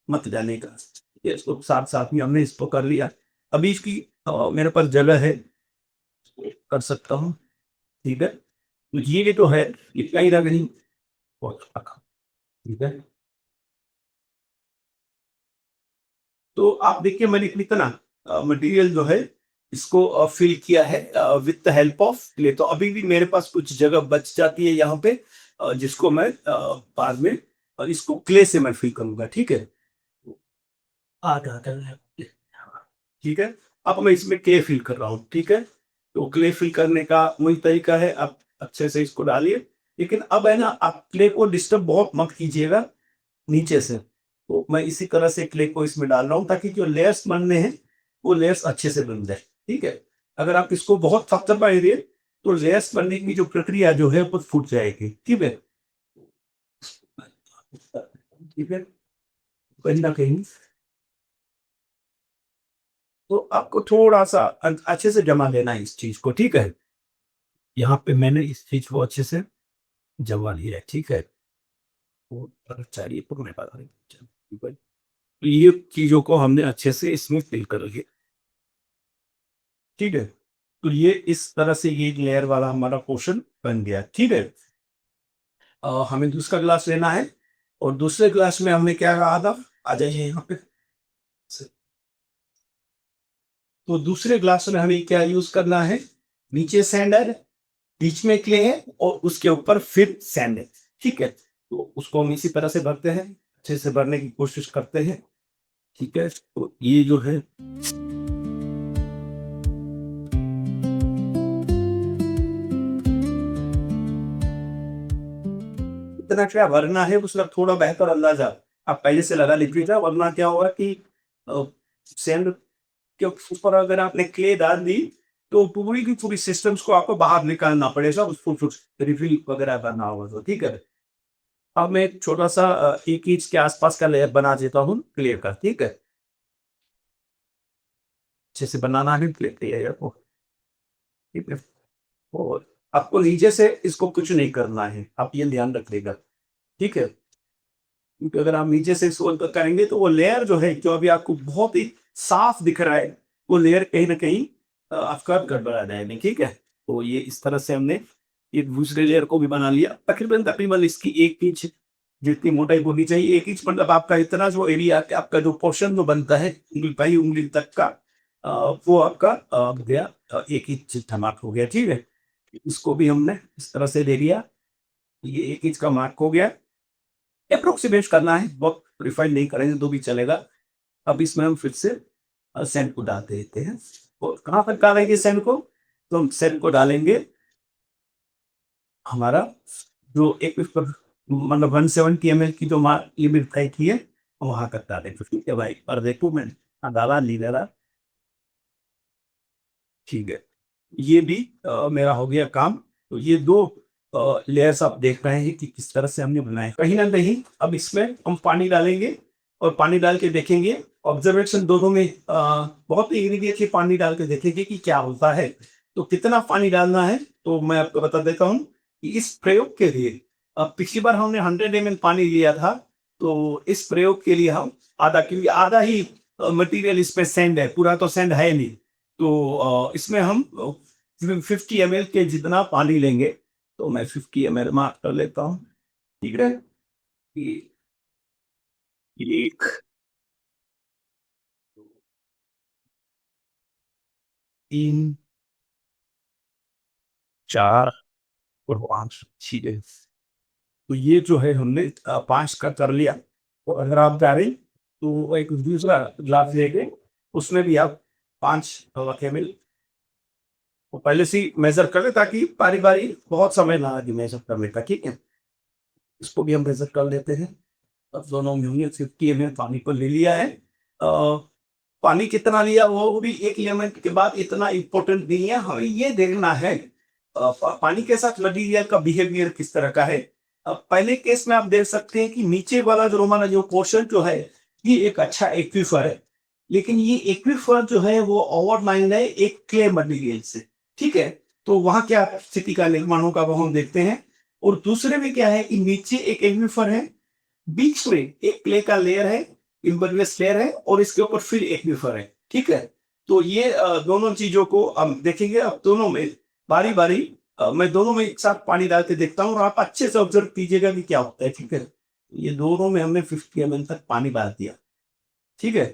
मत जाने का। ये इसको साथ साथ में हमने इसको कर लिया। अभी इसकी मेरे पास जगह है, कर सकता हूँ। ठीक है, तो ये तो है, इतना ही रख नहीं। ठीक है, तो आप देखिए मैंने कितना मटेरियल जो है इसको फिल किया है with the help of clay. तो अभी भी मेरे पास कुछ जगह बच जाती है यहाँ पे, जिसको मैं बाद में, और इसको क्ले से मैं फिल करूंगा। ठीक है, आधा कर ठीक है। अब मैं इसमें क्ले फिल कर रहा हूँ। ठीक है, तो क्ले फिल करने का वही तरीका है, आप अच्छे से इसको डालिए। लेकिन अब है ना, आप क्ले को डिस्टर्ब बहुत मत कीजिएगा नीचे से। तो मैं इसी तरह से क्ले को इसमें डाल रहा हूँ, ताकि जो लेयर्स बनने हैं वो लेयर्स अच्छे से बन जाए। ठीक है, अगर आप इसको बहुत थपथपाएंगे तो लेयर्स बनने की जो प्रक्रिया जो है वो फूट जाएगी। ठीक है, ठीक है, कहीं ना कहीं तो आपको थोड़ा सा अच्छे से जमा लेना है इस चीज को। ठीक है, यहाँ पे मैंने इस चीज को अच्छे से जमा लिया है। ठीक है, वो चाहिए तो मैं बता रही। तो ये चीजों को हमने अच्छे से इसमें फिल कर लिया। ठीक है, तो ये इस तरह से ये लेयर वाला हमारा पोर्शन बन गया। ठीक है, हमें दूसरा ग्लास लेना है, और दूसरे ग्लास में हमने क्या कहा था, आ जाइए यहाँ पे। तो दूसरे ग्लास में हमें क्या यूज करना है, नीचे सैंड है, बीच में क्ले है, और उसके ऊपर फिर सैंड है। ठीक है, तो उसको हम इसी तरह से भरते हैं, अच्छे से भरने की कोशिश करते हैं। ठीक है, तो ये जो है इतना क्या भरना है उसका थोड़ा बेहतर अंदाजा आप पहले से लगा लीजिएगा, वरना क्या होगा कि सैंड के ऊपर अगर आपने क्ले डाल दी तो पूरी की पूरी सिस्टम्स को आपको बाहर निकालना पड़ेगा, उसको रिफिल वगैरह करना होगा। तो ठीक है, अब मैं एक छोटा-सा 1 इंच के आसपास का लेयर बना देता हूँ क्ले का, ठीक है? अच्छे से बनाना है क्ले लेयर को, ठीक है? और आपको नीचे से इसको कुछ नहीं करना है, आप ये ध्यान रखिएगा, ठीक है? क्योंकि अगर आप नीचे से इसको करेंगे तो वो लेयर जो है, जो अभी आपको बहुत ही साफ दिख रहा है, वो लेयर कहीं न कहीं आपका गड़बड़ा जाएगा, ठीक है? तो ये इस तरह से हमने ये दूसरे लेयर को भी बना लिया। तकरीबन-तकरीबन इसकी 1 इंच जितनी मोटाई होनी चाहिए। 1 इंच मतलब आपका इतना जो एरिया आपका जो पोर्शन जो बनता है, उँगली बाई उँगली तक का अ, वो आपका हो गया 1 इंच जितना मार्क हो गया, ठीक है? इसको भी हमने इस तरह से ले लिया। ये 1 इंच का मार्क हो गया। अप्रोक्सीमेट करना है, बहुत रिफाइन नहीं करेंगे तो भी चलेगा। अब इसमें हम फिर से सेंड को डाल देते हैं। और कहाँ तक डालेंगे सेंड को? तो हम सेंड को डालेंगे हमारा जो एक मतलब 170 ml की जो लिमिट तय की है, वहाँ तक डालेंगे। ठीक है भाई, और देखो मैं डाला नहीं डाला, ठीक है। ये भी मेरा हो गया काम। तो ये 2 लेयर्स आप देख रहे हैं कि किस तरह से हमने बनाए। कहीं न कहीं अब इसमें हम पानी डालेंगे और पानी डाल के देखेंगे, ऑब्जर्वेशन दोनों में बहुत ही इमीडिएटली पानी डाल के देखेंगे कि क्या होता है। तो कितना पानी डालना है, तो मैं आपको बता देता हूँ कि इस प्रयोग के लिए पिछली बार हमने 100 ml पानी लिया था, तो इस प्रयोग के लिए हम आधा, क्योंकि आधा ही मटेरियल इसमें सैंड है, पूरा तो सैंड है नहीं। तो इसमें हम 50 ml के जितना पानी लेंगे, तो मैं 50 ml मार्क कर लेता हूँ, ठीक है? ये 1, 3, 4 और 5, ठीक है। तो ये जो है हमने 5 का कर लिया। तो अगर आप चाहें तो एक दूसरा ग्लास लेके उसमें भी आप 5 ml वो पहले से ही मेज़र कर लें, ताकि बारी-बारी बहुत समय ना लगे मेज़र करने का, ठीक है? इसको भी हम मेज़र कर लेते हैं। अब दोनों में 50 ml पानी को ले लिया है। पानी कितना लिया वो भी एक लिमिट के बाद इतना इम्पोर्टेंट नहीं है, हमें ये देखना है पानी के साथ मटेरियल का बिहेवियर किस तरह का है। पहले केस में आप देख सकते हैं कि नीचे वाला जो हमारा जो पोर्शन जो है, ये एक अच्छा एक्वीफर है, लेकिन ये एक्वीफर जो है वो ओवरलाइन है एक क्ले मटेरियल से, ठीक है? तो वहां क्या स्थिति का निर्माण होगा वो हम देखते हैं। और दूसरे में क्या है कि नीचे एक एक्वीफर है, बीच में एक क्ले का लेयर है, इम्परवियस लेयर है, और इसके ऊपर फिर एक वेफर है, ठीक है? तो ये दोनों चीजों को हम देखेंगे। अब दोनों में बारी बारी मैं दोनों में एक साथ पानी डाल के देखता हूँ और आप अच्छे से ऑब्जर्व कीजिएगा कि क्या होता है, ठीक है? ये दोनों में हमने 50 ml तक पानी डाल दिया, ठीक है?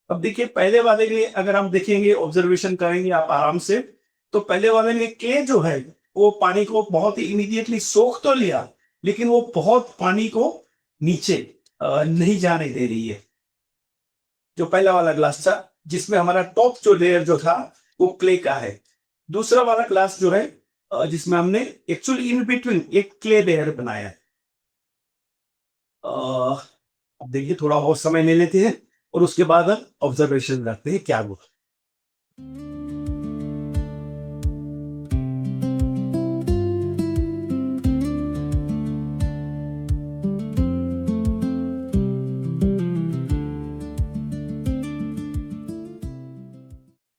अब देखिए पहले वाले में अगर हम देखेंगे, ऑब्जर्वेशन करेंगे आप आराम से, तो पहले वाले में के जो है वो पानी को बहुत ही इमीडिएटली सोख तो लिया, लेकिन वो बहुत पानी को नीचे नहीं जाने दे रही है। जो पहला वाला ग्लास था, जिसमें हमारा टॉप जो लेयर जो था वो क्ले का है। दूसरा वाला ग्लास जो है जिसमें हमने एक्चुअली इन बिटवीन एक क्ले लेयर बनाया है। अब देखिए थोड़ा और समय ले लेते हैं और उसके बाद हम ऑब्जर्वेशन करते हैं क्या हुआ।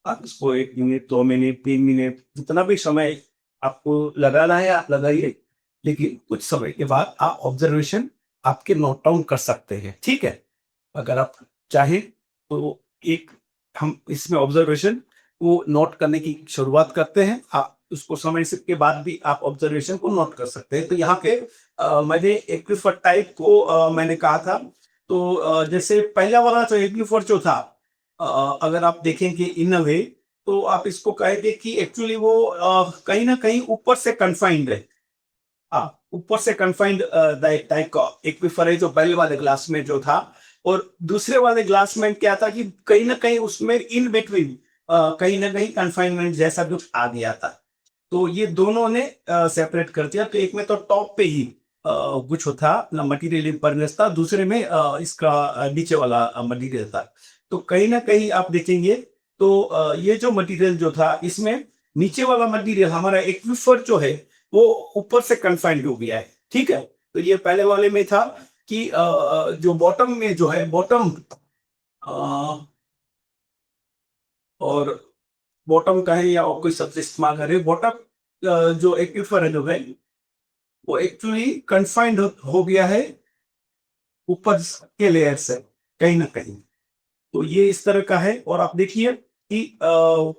आप इसको 1 मिनट, 2 मिनट, 3 मिनट जितना भी समय आपको लगाना है आप लगाइए। लेकिन कुछ समय के बाद आप ऑब्जर्वेशन आपके नोट डाउन कर सकते हैं, ठीक है? अगर आप चाहें तो एक हम इसमें ऑब्जर्वेशन को नोट करने की शुरुआत करते हैं। आप उसको समय से के बाद भी आप ऑब्जर्वेशन को नोट कर सकते हैं। तो यहाँ पे मैंने एक्विफर टाइप को मैंने कहा था। तो जैसे पहला वाला जो एक्विफर जो था, अगर आप देखेंगे इन अ वे, तो आप इसको कहेंगे कि एक्चुअली वो कहीं न कहीं ऊपर से कन्फाइंड है। ऊपर से कन्फाइंड टाइप का एक्वीफर है जो पहले वाले ग्लास में जो था। और दूसरे वाले ग्लास में क्या था कि कहीं ना कहीं उसमें इन बिटवीन कहीं ना कहीं कन्फाइनमेंट जैसा कुछ आ गया था। तो ये दोनों ने सेपरेट कर दिया। तो एक में तो टॉप पे ही कुछ था ना, मटेरियल इम्परवियस था, दूसरे में इसका नीचे वाला मटेरियल था। तो कहीं ना कहीं आप देखेंगे तो ये जो मटेरियल जो था इसमें नीचे वाला मटेरियल हमारा एक्वीफर जो है वो ऊपर से कन्फाइंड हो गया है, ठीक है? तो ये पहले वाले में था कि जो बॉटम में जो है, बॉटम और बॉटम का है या और कोई शब्द इस्तेमाल करें, बॉटम जो एक्विफर है जो है, वो एक्चुअली कन्फाइंड हो गया है ऊपर के लेयर से कहीं ना कहीं। तो ये इस तरह का है। और आप देखिए कि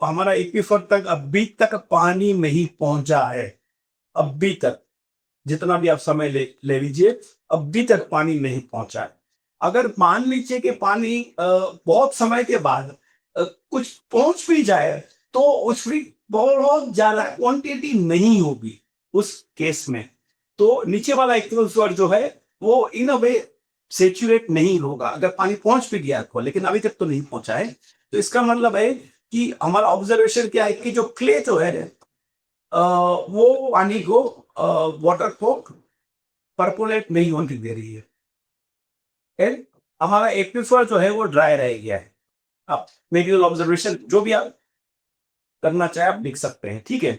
हमारा एक्विफर तक अभी तक पानी नहीं पहुंचा है, अभी तक, जितना भी आप समय ले लीजिए, अभी तक पानी नहीं पहुंचा है। अगर मान लीजिए कि पानी बहुत समय के बाद कुछ पहुंच भी जाए, तो उसकी बहुत ज्यादा क्वांटिटी नहीं होगी उस केस में। तो नीचे वाला एक्विफर जो है वो इन अ वे सेचुरेट नहीं होगा, अगर पानी पहुंच भी गया तो, लेकिन अभी तक तो नहीं पहुंचा है। तो इसका मतलब है कि हमारा ऑब्जर्वेशन क्या है कि जो क्ले जो है वो पानी को, वाटर को परकोलेट नहीं होने दे रही है। And हमारा एक्विफर जो है वो ड्राई रह गया है। अब मेडिकल ऑब्जर्वेशन जो भी आप करना चाहे आप लिख सकते हैं, ठीक है।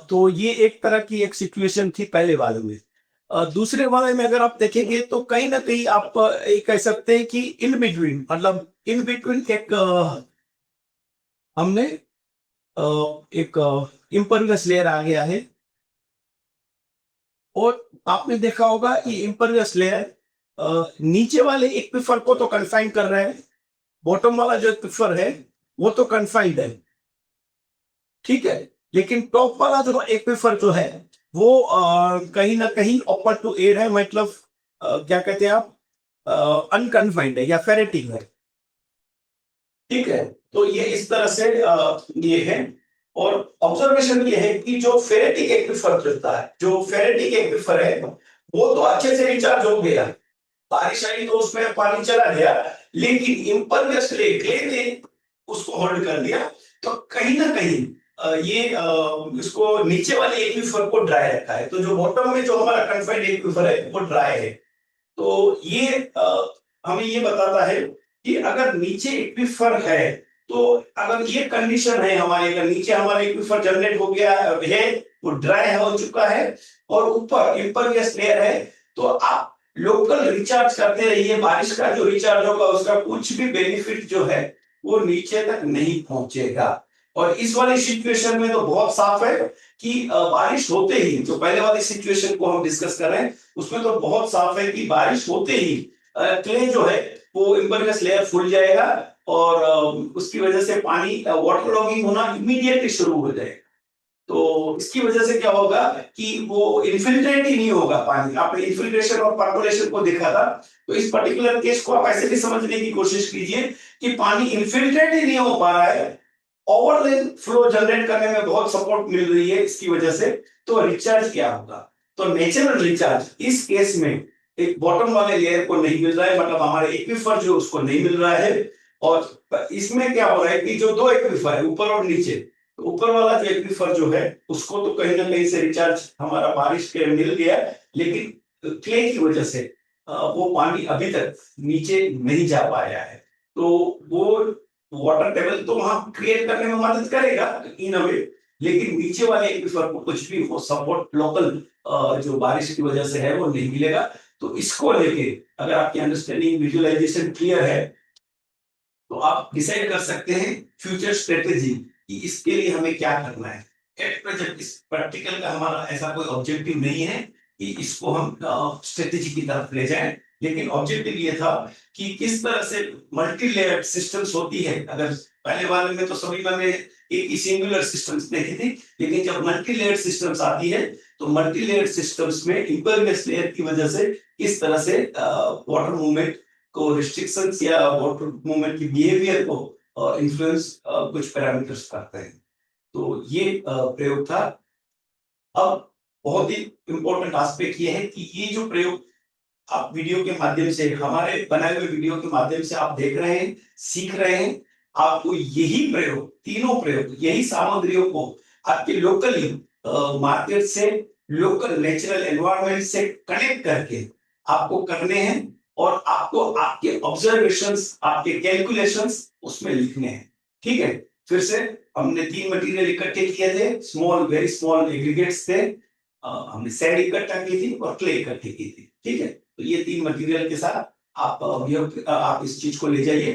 तो ये एक तरह की एक सिचुएशन थी पहले वाले में। दूसरे वाले में अगर आप देखेंगे तो कहीं ना कहीं आप ये कह सकते हैं कि इन बिटवीन, मतलब इन बिटवीन एक हमने एक इम्परवियस लेयर आ गया है। और आपने देखा होगा कि इम्परवियस लेयर नीचे वाले एक्विफर को तो कन्फाइन कर रहा है, बॉटम वाला जो एक्विफर है वो तो कन्फाइंड है, ठीक है। लेकिन टॉप वाला जो एक्विफर जो है वो कहीं ना कहीं ओपन टू एयर है, मतलब क्या कहते हैं आप, अनकन्फाइंड है या फेरेटिक है, ठीक है। तो ये इस तरह से ये है। और ऑब्जर्वेशन ये है कि जो फेरेटिक एक्विफर होता है, जो फेरेटिक एक्विफर है वो तो अच्छे से रिचार्ज हो गया, बारिश आई तो उसमें पानी चला गया, लेकिन इम्परवियस क्ले ने उसको होल्ड कर दिया। तो कहीं ना कहीं ये इसको नीचे वाले एक्विफर को ड्राई रखा है। तो जो बॉटम में जो हमारा कन्फाइंड एक्विफर है वो ड्राई है। तो ये हमें ये बताता है कि अगर नीचे एक्विफर है, तो अगर ये कंडीशन है हमारे, अगर नीचे हमारा एक्विफर जनरेट हो गया है, वो ड्राई हो चुका है, और ऊपर इम्परवियस लेयर है, तो आप लोकल रिचार्ज करते रहिए। बारिश का जो रिचार्ज होगा उसका कुछ भी बेनिफिट जो है वो नीचे तक नहीं पहुंचेगा। और इस वाली सिचुएशन में तो बहुत साफ है कि बारिश होते ही, जो पहले वाली सिचुएशन को हम डिस्कस कर रहे हैं उसमें तो बहुत साफ है कि बारिश होते ही क्ले जो है वो इम्परवियस लेयर फूल जाएगा, और उसकी वजह से पानी वाटर लॉगिंग होना इमीडिएटली शुरू हो जाएगा। तो इसकी वजह से क्या होगा कि वो इन्फिल्ट्रेट ही नहीं होगा पानी। आपने इन्फिल्ट्रेशन और पर्कोलेशन को देखा था, तो इस पर्टिकुलर केस को आप ऐसे भी समझने की कोशिश कीजिए कि पानी इन्फिल्ट्रेट ही नहीं हो पा रहा है, ओवरलेन फ्लो जनरेट करने में बहुत सपोर्ट मिल रही है इसकी वजह से। तो रिचार्ज क्या होगा? तो नेचुरल रिचार्ज इस केस में एक बॉटम वाले लेयर को नहीं मिल रहा है, मतलब हमारे एक्विफर जो उसको नहीं मिल रहा है। और इसमें क्या हो रहा है कि जो दो एक्विफर है ऊपर और नीचे, तो ऊपर वाला जो एक्विफर जो है उसको तो कहीं ना कहीं से रिचार्ज हमारा बारिश के मिल गया, लेकिन क्ले की वजह से वो पानी अभी तक नीचे नहीं जा पाया है। तो वो वाटर टेबल तो वहां क्रिएट करने में मदद करेगा इन अ वे, लेकिन नीचे वाले एक्विफर को कुछ भी वो सपोर्ट लोकल जो बारिश की वजह से है वो नहीं मिलेगा। तो इसको लेके अगर आपकी अंडरस्टैंडिंग विजुअलाइजेशन क्लियर है, तो आप डिसाइड कर सकते हैं फ्यूचर स्ट्रेटेजी कि इसके लिए हमें क्या करना है। एट प्रेजेंट इस प्रैक्टिकल का हमारा ऐसा कोई ऑब्जेक्टिव नहीं है कि इसको हम स्ट्रेटेजी की तरफ ले जाएं, लेकिन ऑब्जेक्टिव ये था कि किस तरह से मल्टी लेयर्ड सिस्टम्स होती है। अगर पहले वाले में तो सभी में एक ही सिंगुलर सिस्टम्स देखी थी, लेकिन जब मल्टी लेयर्ड सिस्टम्स आती है तो मल्टी लेयर्ड सिस्टम्स में इम्परवियस लेयर की वजह से किस तरह से वाटर मूवमेंट को रिस्ट्रिक्शंस या वाटर मूवमेंट की बिहेवियर को इन्फ्लुएंस कुछ पैरामीटर्स करते हैं। तो ये प्रयोग था। अब बहुत ही इंपॉर्टेंट एस्पेक्ट ये है कि ये जो प्रयोग आप वीडियो के माध्यम से, हमारे बनाए हुए वीडियो के माध्यम से आप देख रहे हैं, सीख रहे हैं, आपको यही प्रयोग, तीनों प्रयोग, यही सामग्रियों को आपके लोकली मार्केट से, लोकल नेचुरल एनवायरनमेंट से कनेक्ट करके आपको करने हैं, और आपको आपके ऑब्जर्वेशंस, आपके कैलकुलेशंस उसमें लिखने हैं, ठीक है। फिर से हमने तीन मटेरियल इकट्ठे किए थे, स्मॉल, वेरी स्मॉल एग्रीगेट्स थे, हमने सैंड इकट्ठा की थी और क्ले इकट्ठी की थी, ठीक है। तो ये 3 मटेरियल के साथ आप इस चीज को ले जाइए।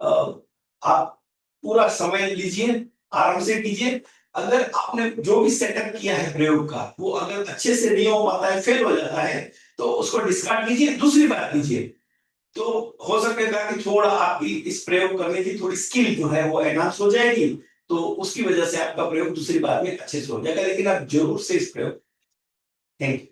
आप पूरा समय लीजिए, आराम से कीजिए। अगर आपने जो भी सेटअप किया है प्रयोग का, वो अगर अच्छे से नहीं हो पाता है, फेल हो जाता है, तो उसको डिस्कार्ड कीजिए, दूसरी बात कीजिए। तो हो सकेगा कि थोड़ा आपकी इस प्रयोग करने की थोड़ी स्किल जो है वो एनहांस हो जाएगी, तो उसकी वजह से आपका प्रयोग दूसरी बार में अच्छे से हो जाएगा। लेकिन आप जरूर से इस प्रयोग, थैंक यू।